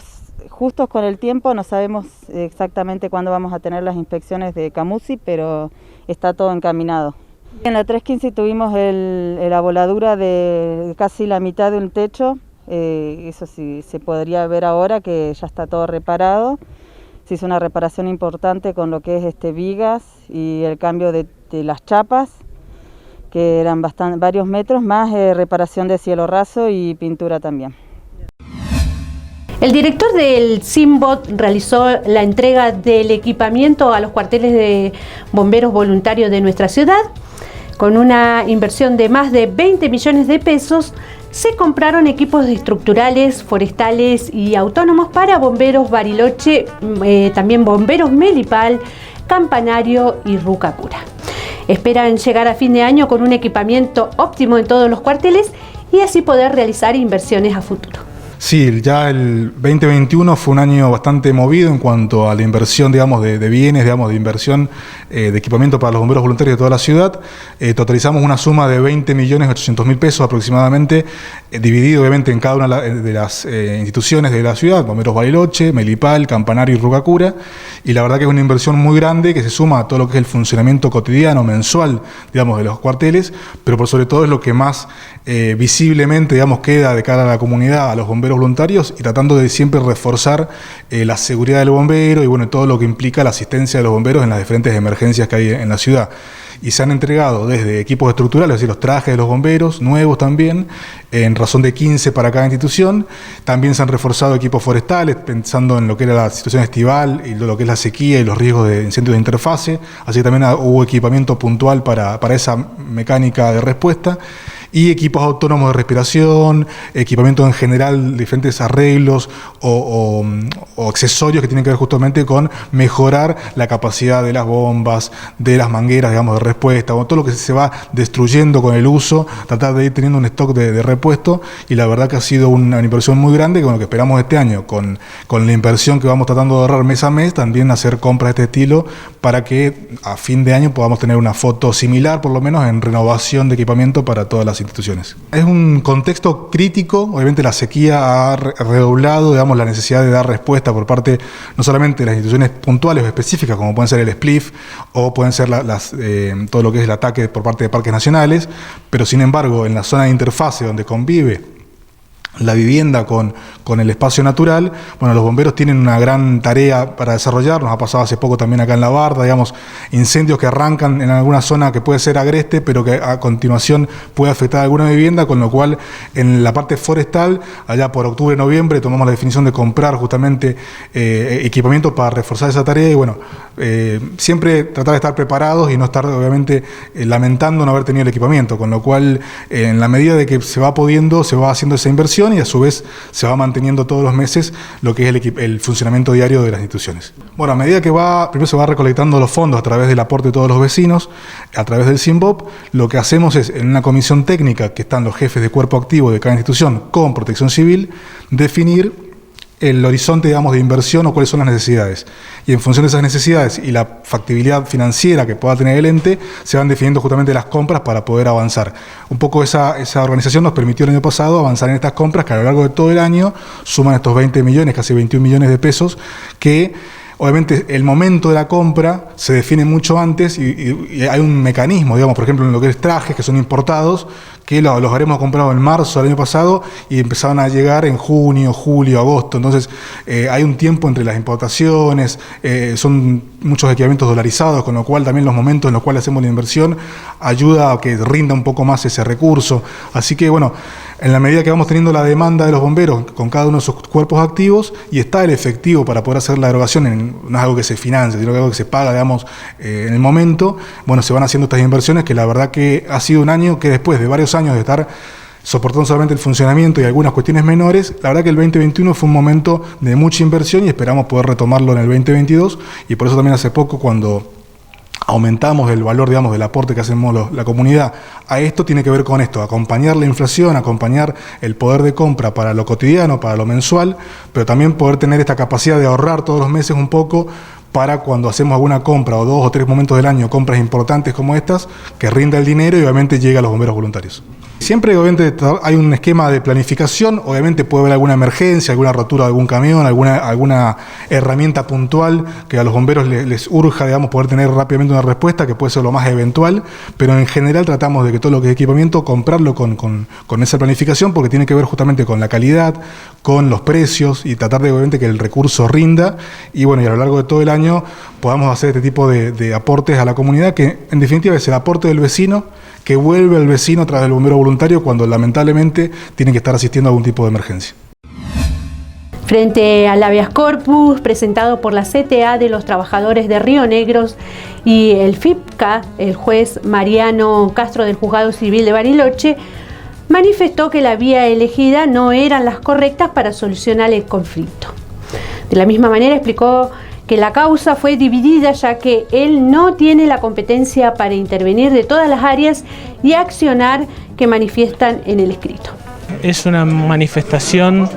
justos con el tiempo, no sabemos exactamente cuándo vamos a tener las inspecciones de Camusi, pero está todo encaminado. En la 315 tuvimos la voladura de casi la mitad de un techo, eso sí se podría ver ahora que ya está todo reparado. Se hizo una reparación importante con lo que es vigas y el cambio de las chapas, que eran varios metros, más reparación de cielo raso y pintura también. El director del SIMBOT realizó la entrega del equipamiento a los cuarteles de bomberos voluntarios de nuestra ciudad. Con una inversión de más de 20 millones de pesos, se compraron equipos estructurales, forestales y autónomos para bomberos Bariloche, también bomberos Melipal, Campanario y Rucacura. Esperan llegar a fin de año con un equipamiento óptimo en todos los cuarteles y así poder realizar inversiones a futuro. Sí, ya el 2021 fue un año bastante movido en cuanto a la inversión, digamos, de bienes, digamos, de inversión de equipamiento para los bomberos voluntarios de toda la ciudad. Totalizamos una suma de 20.800.000 pesos aproximadamente, dividido obviamente en cada una de las instituciones de la ciudad, Bomberos Bariloche, Melipal, Campanario y Rucacura, y la verdad que es una inversión muy grande que se suma a todo lo que es el funcionamiento cotidiano, mensual, digamos, de los cuarteles, pero por sobre todo es lo que más visiblemente, digamos, queda de cara a la comunidad, a los bomberos voluntarios, y tratando de siempre reforzar la seguridad del bombero y bueno, todo lo que implica la asistencia de los bomberos en las diferentes emergencias que hay en la ciudad. Y se han entregado desde equipos estructurales, es decir, los trajes de los bomberos, nuevos también, en razón de 15 para cada institución. También se han reforzado equipos forestales, pensando en lo que era la situación estival y lo que es la sequía y los riesgos de incendios de interfase. Así que también hubo equipamiento puntual para esa mecánica de respuesta. Y equipos autónomos de respiración, equipamiento en general, diferentes arreglos o accesorios que tienen que ver justamente con mejorar la capacidad de las bombas, de las mangueras, digamos, de respuesta, o todo lo que se va destruyendo con el uso, tratar de ir teniendo un stock de repuesto, y la verdad que ha sido una inversión muy grande, que bueno, que esperamos este año, con la inversión que vamos tratando de ahorrar mes a mes, también hacer compras de este estilo, para que a fin de año podamos tener una foto similar, por lo menos en renovación de equipamiento para todas las instituciones. Es un contexto crítico, obviamente la sequía ha redoblado, digamos, la necesidad de dar respuesta por parte no solamente de las instituciones puntuales o específicas, como pueden ser el SPLIF o pueden ser todo lo que es el ataque por parte de parques nacionales, pero sin embargo en la zona de interfase donde convive la vivienda con el espacio natural, bueno, los bomberos tienen una gran tarea para desarrollar. Nos ha pasado hace poco también acá en La Barda, digamos, incendios que arrancan en alguna zona que puede ser agreste, pero que a continuación puede afectar a alguna vivienda, con lo cual en la parte forestal, allá por octubre, noviembre, tomamos la definición de comprar justamente equipamiento para reforzar esa tarea y bueno, siempre tratar de estar preparados y no estar obviamente lamentando no haber tenido el equipamiento, con lo cual en la medida de que se va pudiendo, se va haciendo esa inversión y a su vez se va manteniendo todos los meses lo que es el funcionamiento diario de las instituciones. Bueno, a medida que primero se va recolectando los fondos a través del aporte de todos los vecinos, a través del SIMBOP, lo que hacemos es, en una comisión técnica que están los jefes de cuerpo activo de cada institución con Protección Civil, definir el horizonte, digamos, de inversión o cuáles son las necesidades. Y en función de esas necesidades y la factibilidad financiera que pueda tener el ente, se van definiendo justamente las compras para poder avanzar. Un poco esa organización nos permitió el año pasado avanzar en estas compras que a lo largo de todo el año suman estos 20 millones, casi 21 millones de pesos, que obviamente el momento de la compra se define mucho antes y hay un mecanismo, digamos, por ejemplo, en lo que es trajes que son importados, que los habremos comprado en marzo del año pasado y empezaron a llegar en junio, julio, agosto. Entonces hay un tiempo entre las importaciones, son muchos equipamientos dolarizados, con lo cual también los momentos en los cuales hacemos la inversión ayuda a que rinda un poco más ese recurso. Así que bueno, en la medida que vamos teniendo la demanda de los bomberos con cada uno de sus cuerpos activos y está el efectivo para poder hacer la erogación, no es algo que se financia, sino que es algo que se paga, digamos, en el momento, bueno, se van haciendo estas inversiones que la verdad que ha sido un año que después de varios años de estar soportando solamente el funcionamiento y algunas cuestiones menores, la verdad que el 2021 fue un momento de mucha inversión y esperamos poder retomarlo en el 2022 y por eso también hace poco cuando aumentamos el valor, digamos, del aporte que hacemos la comunidad a esto, tiene que ver con esto, acompañar la inflación, acompañar el poder de compra para lo cotidiano, para lo mensual, pero también poder tener esta capacidad de ahorrar todos los meses un poco para cuando hacemos alguna compra o 2 o 3 momentos del año, compras importantes como estas, que rinda el dinero y obviamente llegue a los bomberos voluntarios. Siempre obviamente hay un esquema de planificación, obviamente puede haber alguna emergencia, alguna rotura de algún camión, alguna herramienta puntual que a los bomberos les urja, digamos, poder tener rápidamente una respuesta que puede ser lo más eventual, pero en general tratamos de que todo lo que es equipamiento, comprarlo con esa planificación, porque tiene que ver justamente con la calidad, con los precios y tratar de obviamente que el recurso rinda y bueno, y a lo largo de todo el año podamos hacer este tipo de aportes a la comunidad, que en definitiva es el aporte del vecino, que vuelve al vecino a través del bombero voluntario cuando lamentablemente tiene que estar asistiendo a algún tipo de emergencia. Frente al habeas corpus presentado por la CTA de los trabajadores de Río Negro y el FIPCA, el juez Mariano Castro del Juzgado Civil de Bariloche manifestó que la vía elegida no eran las correctas para solucionar el conflicto. De la misma manera explicó que la causa fue dividida ya que él no tiene la competencia para intervenir de todas las áreas y accionar que manifiestan en el escrito. Es una manifestación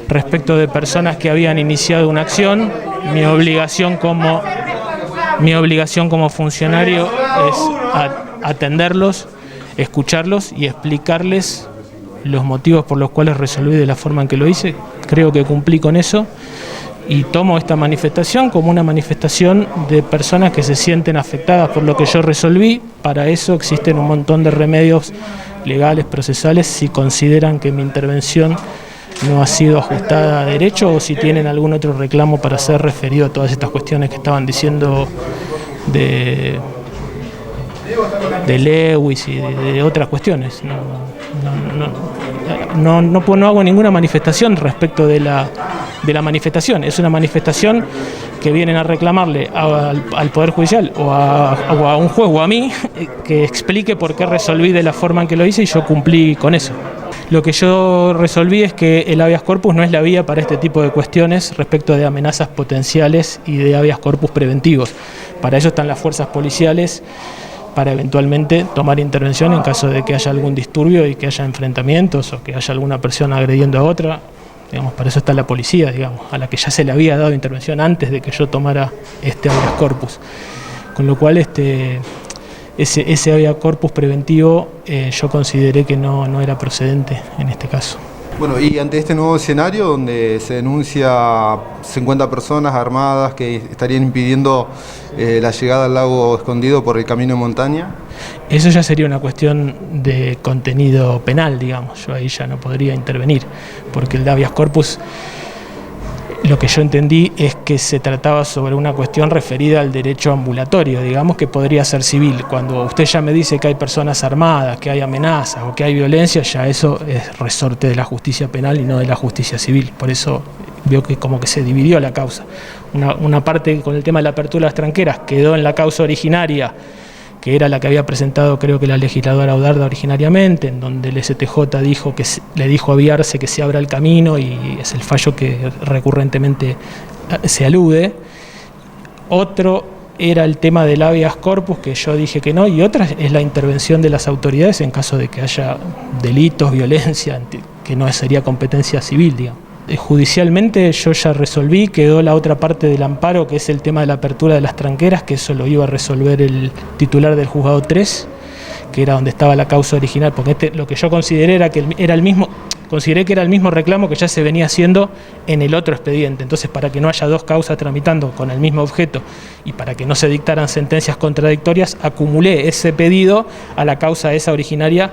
respecto de personas que habían iniciado una acción. Mi obligación como funcionario es atenderlos, escucharlos y explicarles los motivos por los cuales resolví de la forma en que lo hice. Creo que cumplí con eso. Y tomo esta manifestación como una manifestación de personas que se sienten afectadas por lo que yo resolví. Para eso existen un montón de remedios legales, procesales, si consideran que mi intervención no ha sido ajustada a derecho o si tienen algún otro reclamo para ser referido a todas estas cuestiones que estaban diciendo de Lewis y de otras cuestiones. No hago ninguna manifestación respecto de la manifestación. Es una manifestación que vienen a reclamarle al Poder Judicial o a un juez o a mí que explique por qué resolví de la forma en que lo hice y yo cumplí con eso. Lo que yo resolví es que el habeas corpus no es la vía para este tipo de cuestiones respecto de amenazas potenciales y de habeas corpus preventivos. Para eso están las fuerzas policiales, para eventualmente tomar intervención en caso de que haya algún disturbio y que haya enfrentamientos o que haya alguna persona agrediendo a otra. Digamos, para eso está la policía, digamos, a la que ya se le había dado intervención antes de que yo tomara este habeas corpus. Con lo cual ese habeas corpus preventivo yo consideré que no era procedente en este caso. Bueno, y ante este nuevo escenario donde se denuncia 50 personas armadas que estarían impidiendo la llegada al lago escondido por el camino de montaña. Eso ya sería una cuestión de contenido penal, digamos. Yo ahí ya no podría intervenir, porque el habeas corpus, lo que yo entendí es que se trataba sobre una cuestión referida al derecho ambulatorio, digamos, que podría ser civil. Cuando usted ya me dice que hay personas armadas, que hay amenazas o que hay violencia, ya eso es resorte de la justicia penal y no de la justicia civil. Por eso veo que como que se dividió la causa. Una parte con el tema de la apertura de las tranqueras quedó en la causa originaria, que era la que había presentado creo que la legisladora Audarda originariamente, en donde el STJ dijo que le dijo a Viarse que se abra el camino y es el fallo que recurrentemente se alude. Otro era el tema del habeas corpus, que yo dije que no, y otra es la intervención de las autoridades en caso de que haya delitos, violencia, que no sería competencia civil, digamos. Judicialmente yo ya resolví, quedó la otra parte del amparo, que es el tema de la apertura de las tranqueras, que eso lo iba a resolver el titular del juzgado 3, que era donde estaba la causa original, porque lo que yo consideré consideré que era el mismo reclamo que ya se venía haciendo en el otro expediente. Entonces, para que no haya dos causas tramitando con el mismo objeto y para que no se dictaran sentencias contradictorias, acumulé ese pedido a la causa esa originaria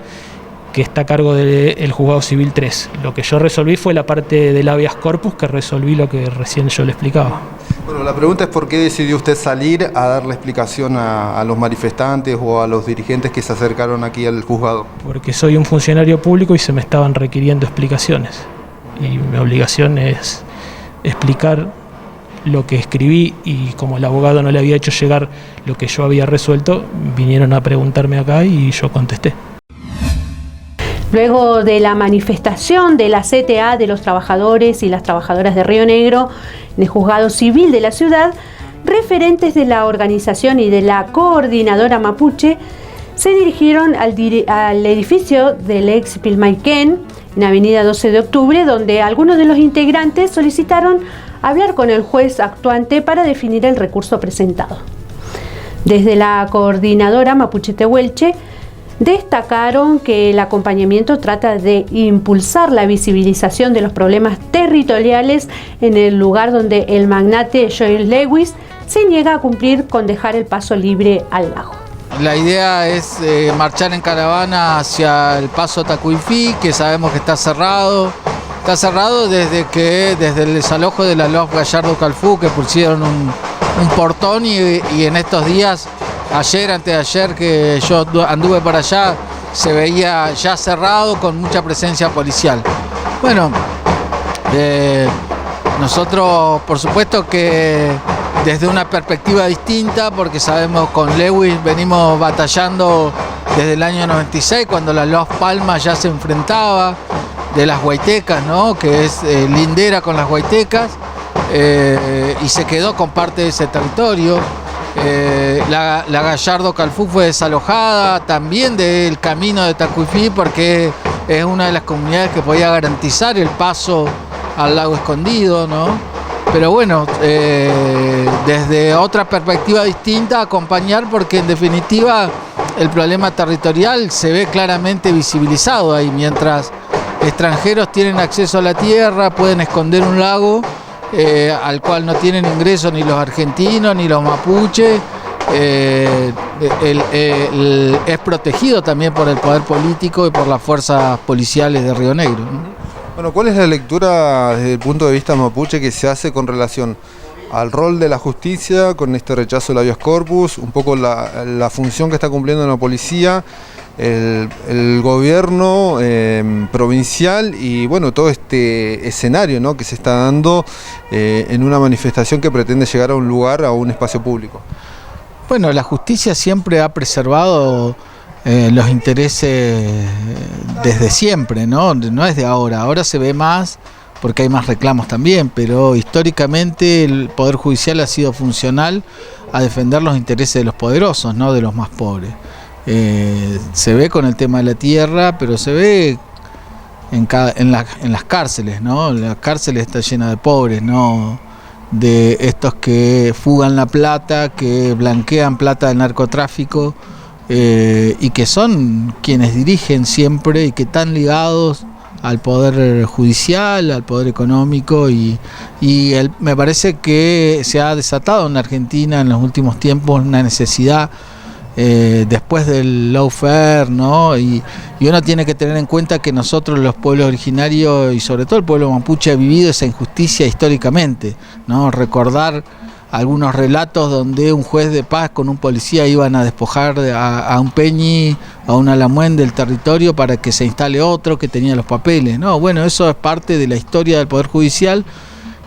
que está a cargo del Juzgado Civil 3. Lo que yo resolví fue la parte del habeas corpus, que resolví lo que recién yo le explicaba. Bueno, la pregunta es por qué decidió usted salir a darle explicación a los manifestantes o a los dirigentes que se acercaron aquí al juzgado. Porque soy un funcionario público y se me estaban requiriendo explicaciones. Y mi obligación es explicar lo que escribí, y como el abogado no le había hecho llegar lo que yo había resuelto, vinieron a preguntarme acá y yo contesté. Luego de la manifestación de la CTA de los trabajadores y las trabajadoras de Río Negro en el Juzgado Civil de la ciudad, referentes de la organización y de la coordinadora mapuche se dirigieron al edificio del ex Pilmaiquén, en Avenida 12 de Octubre, donde algunos de los integrantes solicitaron hablar con el juez actuante para definir el recurso presentado. Desde la coordinadora Mapuche Tehuelche destacaron que el acompañamiento trata de impulsar la visibilización de los problemas territoriales en el lugar donde el magnate Joel Lewis se niega a cumplir con dejar el paso libre al lago. La idea es marchar en caravana hacia el paso Tacuifí, que sabemos que está cerrado. Está cerrado desde el desalojo de la LOF Gallardo Calfú, que pusieron un portón y en estos días, ayer, antes de ayer que yo anduve para allá, se veía ya cerrado con mucha presencia policial. Bueno, nosotros por supuesto que desde una perspectiva distinta, porque sabemos con Lewis venimos batallando desde el año 96, cuando la Los Palmas ya se enfrentaba, de las Guaitecas, ¿no? Que es lindera con las Guaitecas, y se quedó con parte de ese territorio. La Gallardo Calfú fue desalojada también del camino de Tacuifí, porque es una de las comunidades que podía garantizar el paso al lago Escondido, ¿no? Pero bueno, desde otra perspectiva distinta, acompañar, porque en definitiva el problema territorial se ve claramente visibilizado ahí. Mientras extranjeros tienen acceso a la tierra, pueden esconder un lago al cual no tienen ingreso ni los argentinos ni los mapuches, es protegido también por el poder político y por las fuerzas policiales de Río Negro, ¿no? Bueno, ¿cuál es la lectura desde el punto de vista mapuche que se hace con relación al rol de la justicia con este rechazo del habeas corpus, un poco la función que está cumpliendo la policía, el gobierno provincial y bueno, todo este escenario, ¿no?, que se está dando en una manifestación que pretende llegar a un lugar, a un espacio público? Bueno, la justicia siempre ha preservado los intereses desde siempre, ¿no? No es de ahora. Ahora se ve más porque hay más reclamos también, pero históricamente el Poder Judicial ha sido funcional a defender los intereses de los poderosos, no de los más pobres. Se ve con el tema de la tierra, pero se ve en las cárceles, ¿no? La cárcel está llena de pobres, ¿no? De estos que fugan la plata, que blanquean plata del narcotráfico, y que son quienes dirigen siempre y que están ligados al poder judicial, al poder económico, y me parece que se ha desatado en Argentina en los últimos tiempos una necesidad después del lawfare, ¿no? Y uno tiene que tener en cuenta que nosotros, los pueblos originarios y sobre todo el pueblo mapuche, ha vivido esa injusticia históricamente, ¿no? Recordar algunos relatos donde un juez de paz con un policía iban a despojar a un peñi, a un alamuén del territorio para que se instale otro que tenía los papeles, ¿no? Bueno, eso es parte de la historia del Poder Judicial,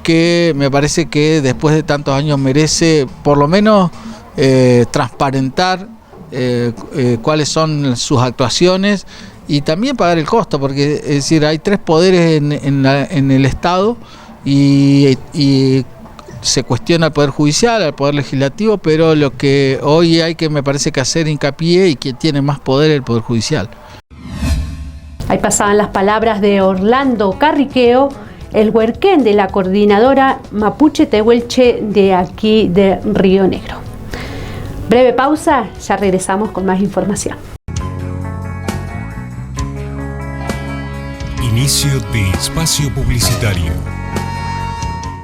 que me parece que después de tantos años merece por lo menos transparentar cuáles son sus actuaciones y también pagar el costo, porque es decir, hay tres poderes en el Estado y se cuestiona al Poder Judicial, al Poder Legislativo, pero lo que hoy hay que, me parece que hacer hincapié, y que tiene más poder el Poder Judicial. Ahí pasaban las palabras de Orlando Carriqueo, el huerquén de la coordinadora Mapuche Tehuelche de aquí de Río Negro. Breve pausa, ya regresamos con más información. Inicio de espacio publicitario.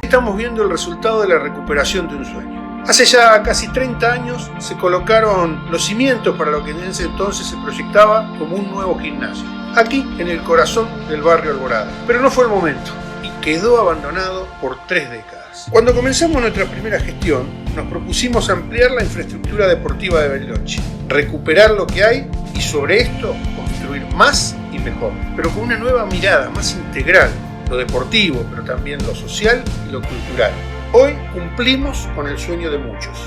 Estamos viendo el resultado de la recuperación de un sueño. Hace ya casi 30 años se colocaron los cimientos para lo que en ese entonces se proyectaba como un nuevo gimnasio, aquí en el corazón del barrio Alborada. Pero no fue el momento y quedó abandonado por 3 décadas. Cuando comenzamos nuestra primera gestión, nos propusimos ampliar la infraestructura deportiva de Bariloche, recuperar lo que hay y sobre esto construir más y mejor, pero con una nueva mirada más integral. Lo deportivo, pero también lo social y lo cultural. Hoy cumplimos con el sueño de muchos.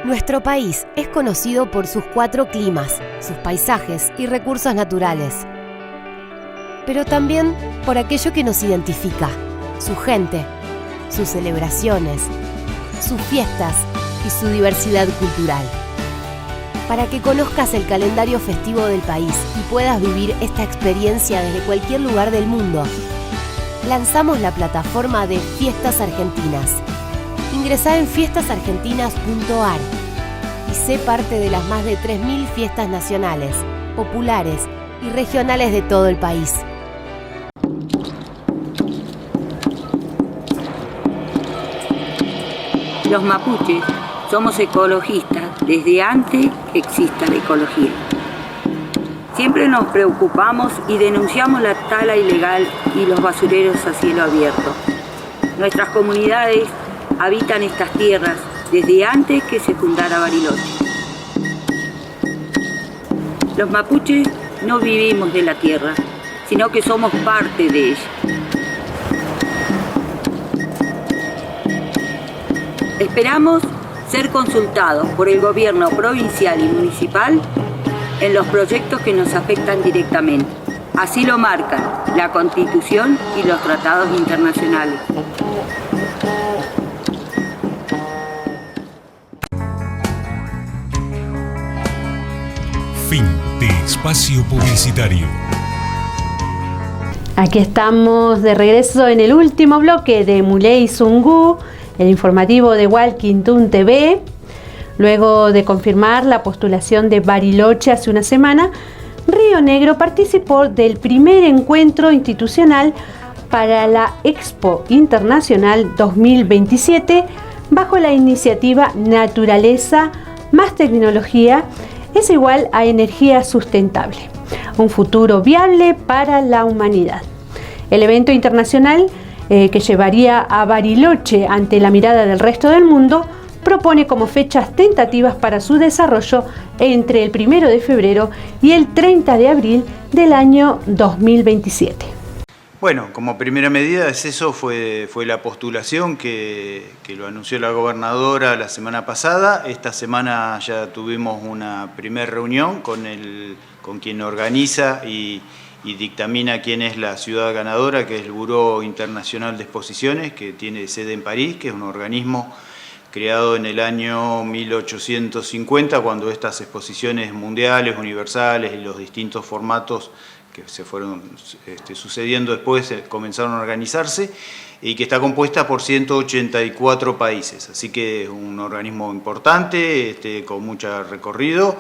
Nuestro país es conocido por sus 4 climas, sus paisajes y recursos naturales. Pero también por aquello que nos identifica, su gente, sus celebraciones, sus fiestas y su diversidad cultural. Para que conozcas el calendario festivo del país y puedas vivir esta experiencia desde cualquier lugar del mundo, lanzamos la plataforma de Fiestas Argentinas. Ingresá en fiestasargentinas.ar y sé parte de las más de 3.000 fiestas nacionales, populares y regionales de todo el país. Los mapuches somos ecologistas desde antes que exista la ecología. Siempre nos preocupamos y denunciamos la tala ilegal y los basureros a cielo abierto. Nuestras comunidades habitan estas tierras desde antes que se fundara Bariloche. Los mapuches no vivimos de la tierra, sino que somos parte de ella. Esperamos ser consultados por el gobierno provincial y municipal en los proyectos que nos afectan directamente. Así lo marcan la Constitución y los tratados internacionales. Fin de espacio publicitario. Aquí estamos de regreso en el último bloque de Muley Zungu, el informativo de Walkington TV. Luego de confirmar la postulación de Bariloche hace una semana, Río Negro participó del primer encuentro institucional para la Expo Internacional 2027 bajo la iniciativa Naturaleza más Tecnología es igual a energía sustentable, un futuro viable para la humanidad. El evento internacional que llevaría a Bariloche ante la mirada del resto del mundo, propone como fechas tentativas para su desarrollo entre el 1 de febrero y el 30 de abril del año 2027. Bueno, como primera medida fue la postulación que lo anunció la gobernadora la semana pasada. Esta semana ya tuvimos una primera reunión con quien organiza y dictamina quién es la ciudad ganadora, que es el Buró Internacional de Exposiciones, que tiene sede en París, que es un organismo creado en el año 1850, cuando estas exposiciones mundiales, universales y los distintos formatos que se fueron sucediendo después comenzaron a organizarse, y que está compuesta por 184 países. Así que es un organismo importante, con mucho recorrido,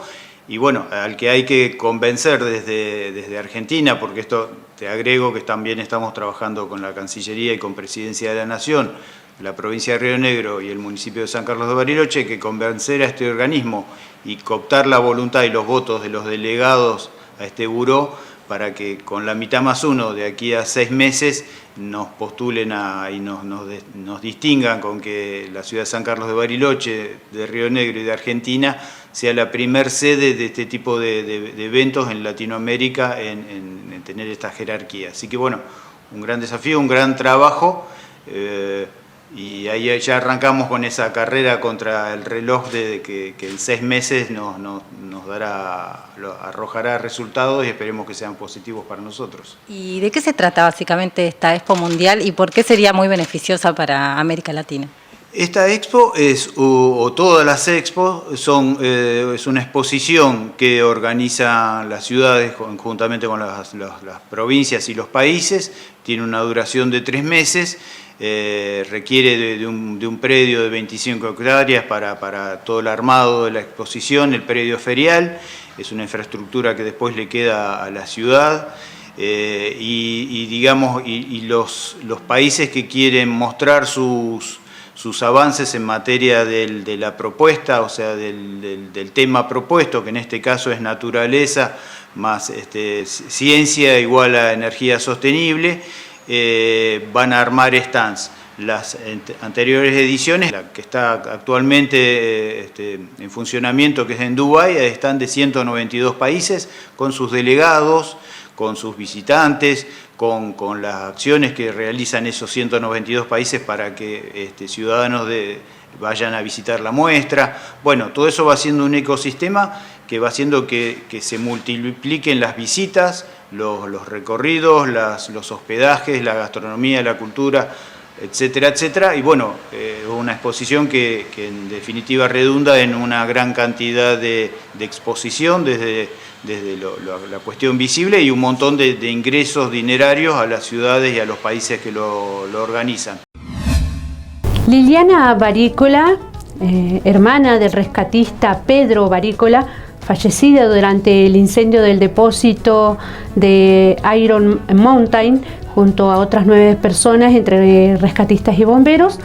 y bueno, al que hay que convencer desde Argentina, porque esto te agrego que también estamos trabajando con la Cancillería y con Presidencia de la Nación, la provincia de Río Negro y el municipio de San Carlos de Bariloche, que convencer a este organismo y cooptar la voluntad y los votos de los delegados a este buró para que con la mitad más uno de aquí a 6 meses nos postulen y nos distingan con que la ciudad de San Carlos de Bariloche, de Río Negro y de Argentina sea la primer sede de este tipo de eventos en Latinoamérica en tener esta jerarquía. Así que bueno, un gran desafío, un gran trabajo, y ahí ya arrancamos con esa carrera contra el reloj de que en 6 meses nos arrojará resultados y esperemos que sean positivos para nosotros. ¿Y de qué se trata básicamente esta Expo Mundial y por qué sería muy beneficiosa para América Latina? Esta expo o todas las expos es una exposición que organizan las ciudades conjuntamente con las provincias y los países. Tiene una duración de 3 meses, requiere de un predio de 25 hectáreas para todo el armado de la exposición, el predio ferial. Es una infraestructura que después le queda a la ciudad. Y los países que quieren mostrar sus avances en materia de la propuesta, o sea, del tema propuesto, que en este caso es naturaleza más ciencia igual a energía sostenible, van a armar stands. Las anteriores ediciones, la que está actualmente en funcionamiento, que es en Dubái, están de 192 países, con sus delegados, con sus visitantes, con las acciones que realizan esos 192 países para que ciudadanos vayan a visitar la muestra. Bueno, todo eso va haciendo un ecosistema que va haciendo que se multipliquen las visitas, los recorridos, los hospedajes, la gastronomía, la cultura. etcétera, etcétera. Y bueno, una exposición que en definitiva redunda en una gran cantidad de exposición desde la cuestión visible y un montón de ingresos dinerarios a las ciudades y a los países que lo organizan. Liliana Barícola, hermana del rescatista Pedro Barícola, fallecida durante el incendio del depósito de Iron Mountain, junto a otras 9 personas, entre rescatistas y bomberos,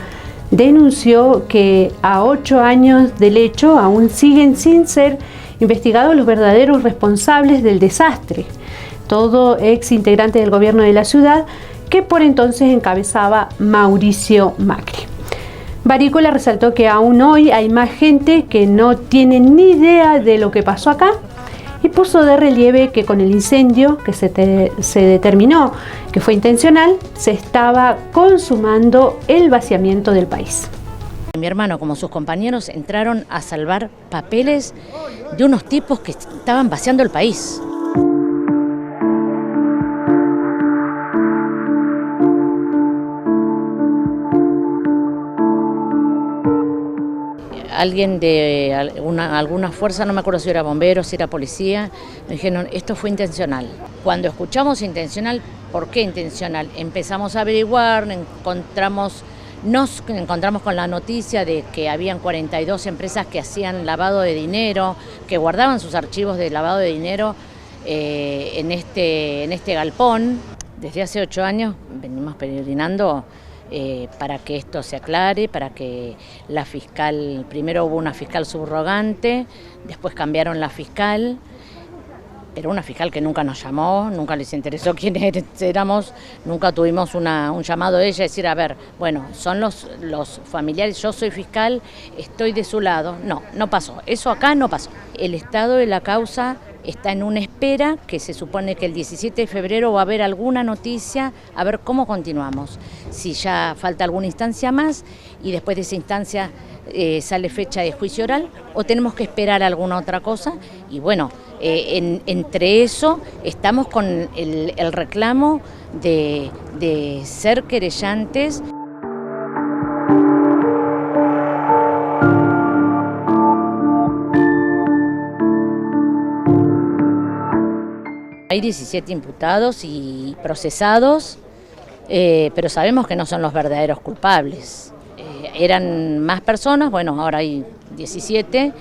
denunció que a 8 años del hecho aún siguen sin ser investigados los verdaderos responsables del desastre. Todo ex integrante del gobierno de la ciudad, que por entonces encabezaba Mauricio Macri. Barícola resaltó que aún hoy hay más gente que no tiene ni idea de lo que pasó acá y puso de relieve que con el incendio que se determinó que fue intencional, se estaba consumando el vaciamiento del país. Mi hermano, como sus compañeros, entraron a salvar papeles de unos tipos que estaban vaciando el país. Alguien de alguna fuerza, no me acuerdo si era bombero, si era policía, me dijeron, esto fue intencional. Cuando escuchamos intencional, ¿por qué intencional? Empezamos a averiguar, nos encontramos con la noticia de que habían 42 empresas que hacían lavado de dinero, que guardaban sus archivos de lavado de dinero en este galpón. Desde hace 8 años venimos peregrinando para que esto se aclare, para que la fiscal, primero hubo una fiscal subrogante, después cambiaron la fiscal, pero una fiscal que nunca nos llamó, nunca les interesó quiénes éramos, nunca tuvimos un llamado de ella, decir, a ver, bueno, son los familiares, yo soy fiscal, estoy de su lado. No pasó, eso acá no pasó. El estado de la causa está en una espera que se supone que el 17 de febrero va a haber alguna noticia, a ver cómo continuamos. Si ya falta alguna instancia más y después de esa instancia sale fecha de juicio oral o tenemos que esperar alguna otra cosa. Y bueno, entre eso estamos con el reclamo de ser querellantes. Hay 17 imputados y procesados, pero sabemos que no son los verdaderos culpables. Eran más personas, bueno, ahora hay 17,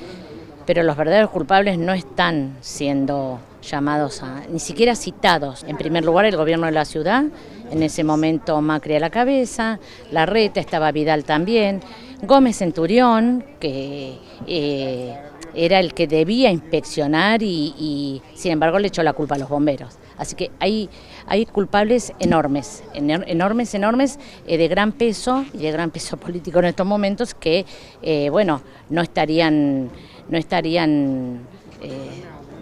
pero los verdaderos culpables no están siendo llamados, ni siquiera citados. En primer lugar, el gobierno de la ciudad, en ese momento Macri a la cabeza, Larreta, estaba Vidal también, Gómez Centurión, que era el que debía inspeccionar y sin embargo le echó la culpa a los bomberos. Así que hay culpables enormes, de gran peso y de gran peso político en estos momentos que,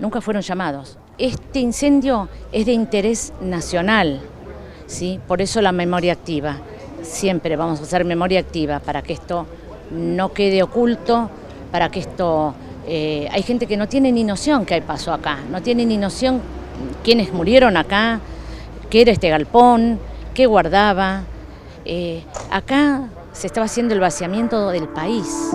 nunca fueron llamados. Este incendio es de interés nacional, ¿sí? Por eso la memoria activa. Siempre vamos a hacer memoria activa para que esto no quede oculto, para que esto... hay gente que no tiene ni noción qué pasó acá, no tiene ni noción quiénes murieron acá, qué era este galpón, qué guardaba. Acá se estaba haciendo el vaciamiento del país.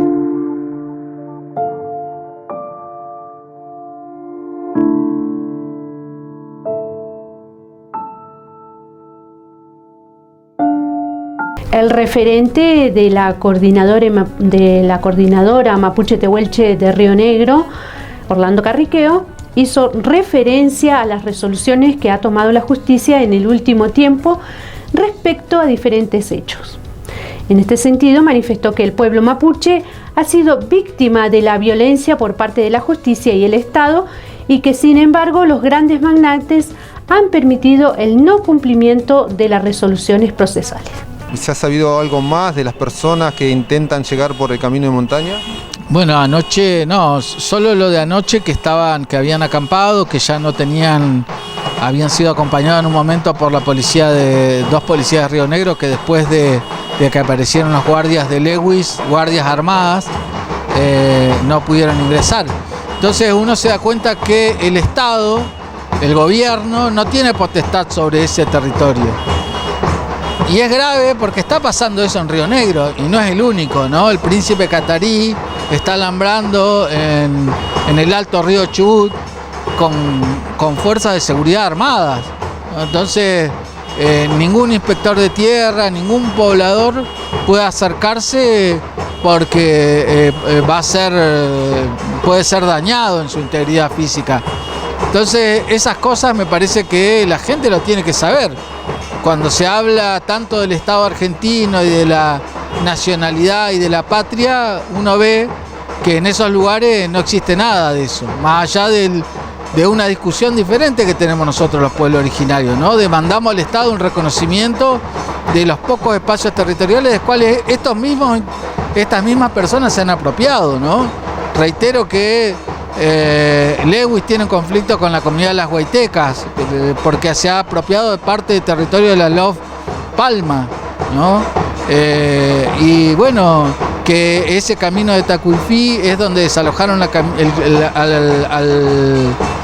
El referente de la coordinadora Mapuche Tehuelche de Río Negro, Orlando Carriqueo, hizo referencia a las resoluciones que ha tomado la justicia en el último tiempo respecto a diferentes hechos. En este sentido, manifestó que el pueblo mapuche ha sido víctima de la violencia por parte de la justicia y el Estado y que, sin embargo, los grandes magnates han permitido el no cumplimiento de las resoluciones procesales. ¿Se ha sabido algo más de las personas que intentan llegar por el camino de montaña? Bueno, anoche, no, solo lo de anoche que habían acampado, que ya no habían sido acompañados en un momento por la policía dos policías de Río Negro, que después de que aparecieron los guardias de Lewis, guardias armadas, no pudieron ingresar. Entonces uno se da cuenta que el Estado, el gobierno, no tiene potestad sobre ese territorio. Y es grave porque está pasando eso en Río Negro y no es el único, ¿no? El príncipe catarí está alambrando en el alto río Chubut con fuerzas de seguridad armadas. Entonces, ningún inspector de tierra, ningún poblador puede acercarse porque puede ser dañado en su integridad física. Entonces, esas cosas me parece que la gente lo tiene que saber. Cuando se habla tanto del Estado argentino y de la nacionalidad y de la patria, uno ve que en esos lugares no existe nada de eso, más allá de una discusión diferente que tenemos nosotros los pueblos originarios, ¿no? Demandamos al Estado un reconocimiento de los pocos espacios territoriales de los cuales estas mismas personas se han apropiado, ¿no? Reitero que Lewis tiene un conflicto con la comunidad de las Huaytecas porque se ha apropiado de parte del territorio de la Love Palma, ¿no? Y bueno, que ese camino de Tacuifí es donde desalojaron a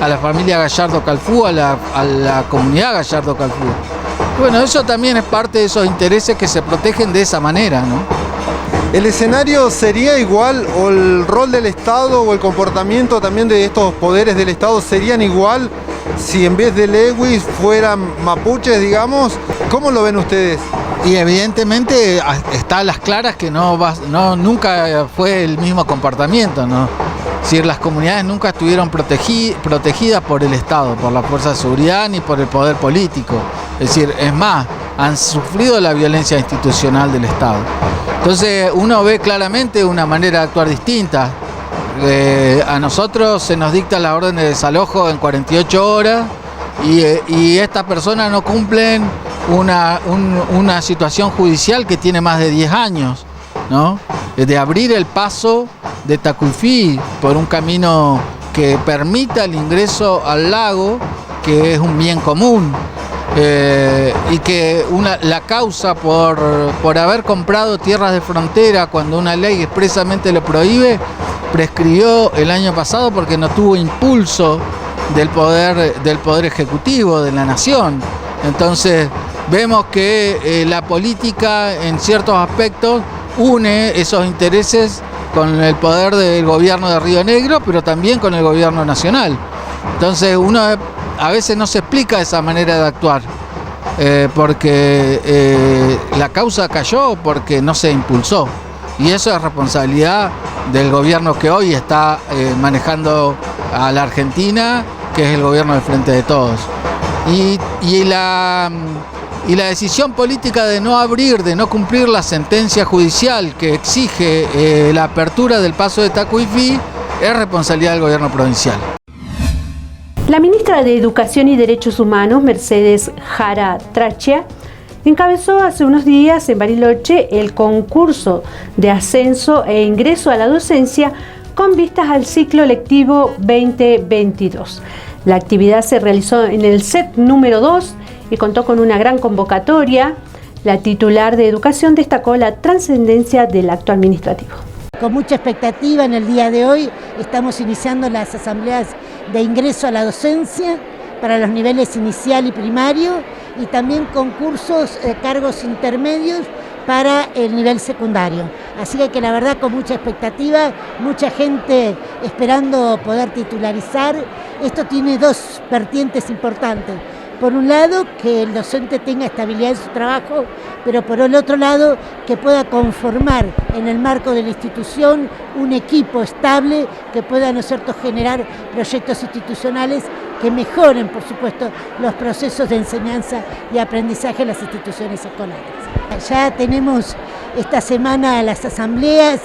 la familia Gallardo Calfú, a la comunidad Gallardo Calfú. Bueno, eso también es parte de esos intereses que se protegen de esa manera, ¿no? ¿El escenario sería igual o el rol del Estado o el comportamiento también de estos poderes del Estado serían igual si en vez de Lewis fueran mapuches, digamos? ¿Cómo lo ven ustedes? Y evidentemente está a las claras que nunca fue el mismo comportamiento, ¿no? Es decir, las comunidades nunca estuvieron protegidas por el Estado, por la fuerza de seguridad ni por el poder político. Es decir, es más, han sufrido la violencia institucional del Estado. Entonces uno ve claramente una manera de actuar distinta. A nosotros se nos dicta la orden de desalojo en 48 horas y estas personas no cumplen una situación judicial que tiene más de 10 años, ¿no? De abrir el paso de Tacuifí por un camino que permita el ingreso al lago, que es un bien común. Y que la causa por haber comprado tierras de frontera cuando una ley expresamente lo prohíbe, prescribió el año pasado porque no tuvo impulso del poder ejecutivo de la nación. Entonces vemos que la política en ciertos aspectos une esos intereses con el poder del gobierno de Río Negro, pero también con el gobierno nacional. Entonces uno a veces no se explica esa manera de actuar, porque la causa cayó porque no se impulsó. Y eso es responsabilidad del gobierno que hoy está manejando a la Argentina, que es el gobierno del Frente de Todos. Y la decisión política de no abrir, de no cumplir la sentencia judicial que exige la apertura del paso de Tacuifí, es responsabilidad del gobierno provincial. La ministra de Educación y Derechos Humanos, Mercedes Jara Trachia, encabezó hace unos días en Bariloche el concurso de ascenso e ingreso a la docencia con vistas al ciclo lectivo 2022. La actividad se realizó en el set número 2 y contó con una gran convocatoria. La titular de Educación destacó la trascendencia del acto administrativo. Con mucha expectativa en el día de hoy estamos iniciando las asambleas de ingreso a la docencia para los niveles inicial y primario y también concursos, cargos intermedios para el nivel secundario. Así que la verdad con mucha expectativa, mucha gente esperando poder titularizar. Esto tiene dos vertientes importantes. Por un lado, que el docente tenga estabilidad en su trabajo, pero por el otro lado, que pueda conformar en el marco de la institución un equipo estable que pueda, ¿no es cierto?, generar proyectos institucionales que mejoren, por supuesto, los procesos de enseñanza y aprendizaje en las instituciones escolares. Ya tenemos esta semana las asambleas.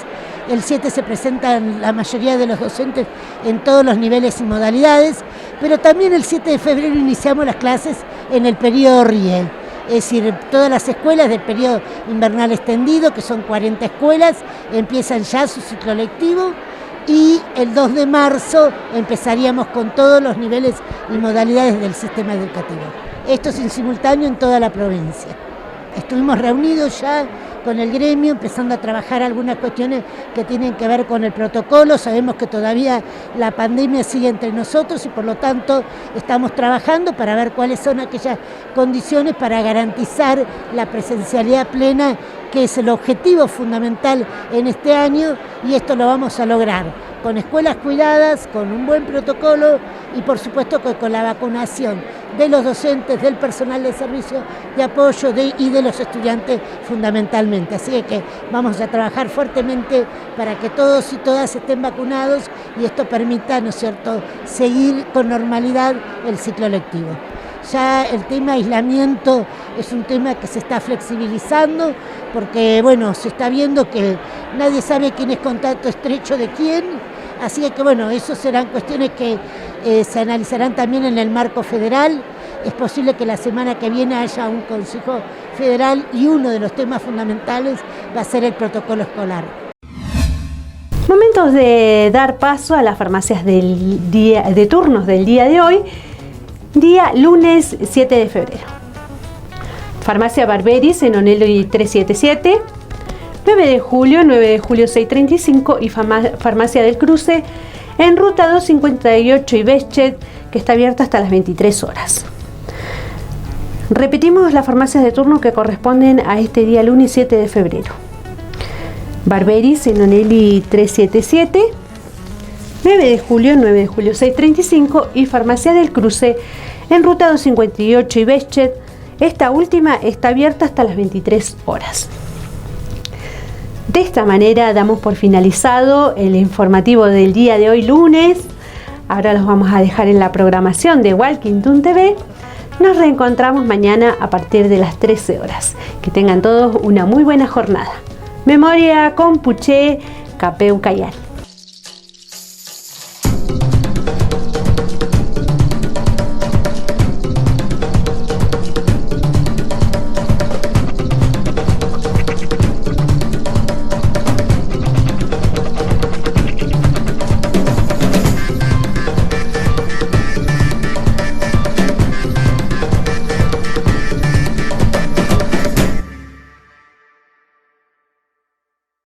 El 7 se presentan la mayoría de los docentes en todos los niveles y modalidades, pero también el 7 de febrero iniciamos las clases en el periodo RIE, es decir, todas las escuelas del periodo invernal extendido, que son 40 escuelas, empiezan ya su ciclo lectivo y el 2 de marzo empezaríamos con todos los niveles y modalidades del sistema educativo. Esto es en simultáneo en toda la provincia. Estuvimos reunidos ya con el gremio, empezando a trabajar algunas cuestiones que tienen que ver con el protocolo. Sabemos que todavía la pandemia sigue entre nosotros y por lo tanto estamos trabajando para ver cuáles son aquellas condiciones para garantizar la presencialidad plena, que es el objetivo fundamental en este año, y esto lo vamos a lograr con escuelas cuidadas, con un buen protocolo y por supuesto con la vacunación de los docentes, del personal de servicio de apoyo y de los estudiantes fundamentalmente. Así que vamos a trabajar fuertemente para que todos y todas estén vacunados y esto permita, ¿no es cierto?, seguir con normalidad el ciclo lectivo. Ya el tema aislamiento es un tema que se está flexibilizando porque, bueno, se está viendo que nadie sabe quién es contacto estrecho de quién, así que, bueno, eso serán cuestiones que se analizarán también en el marco federal. Es posible que la semana que viene haya un Consejo Federal y uno de los temas fundamentales va a ser el protocolo escolar. Momentos de dar paso a las farmacias de turnos del día de hoy. Día lunes 7 de febrero. Farmacia Barberis en Onelli 377, 9 de julio 635 y Farmacia del Cruce en Ruta 258 y Beschet, que está abierta hasta las 23 horas. Repetimos las farmacias de turno que corresponden a este día lunes 7 de febrero. Barberis en Onelli 377, 9 de julio 635 y Farmacia del Cruce en Ruta 258 y Beschet. Esta última está abierta hasta las 23 horas. De esta manera damos por finalizado el informativo del día de hoy lunes. Ahora los vamos a dejar en la programación de Walking Toon TV. Nos reencontramos mañana a partir de las 13 horas. Que tengan todos una muy buena jornada. Memoria con Puché Capeu Cayal.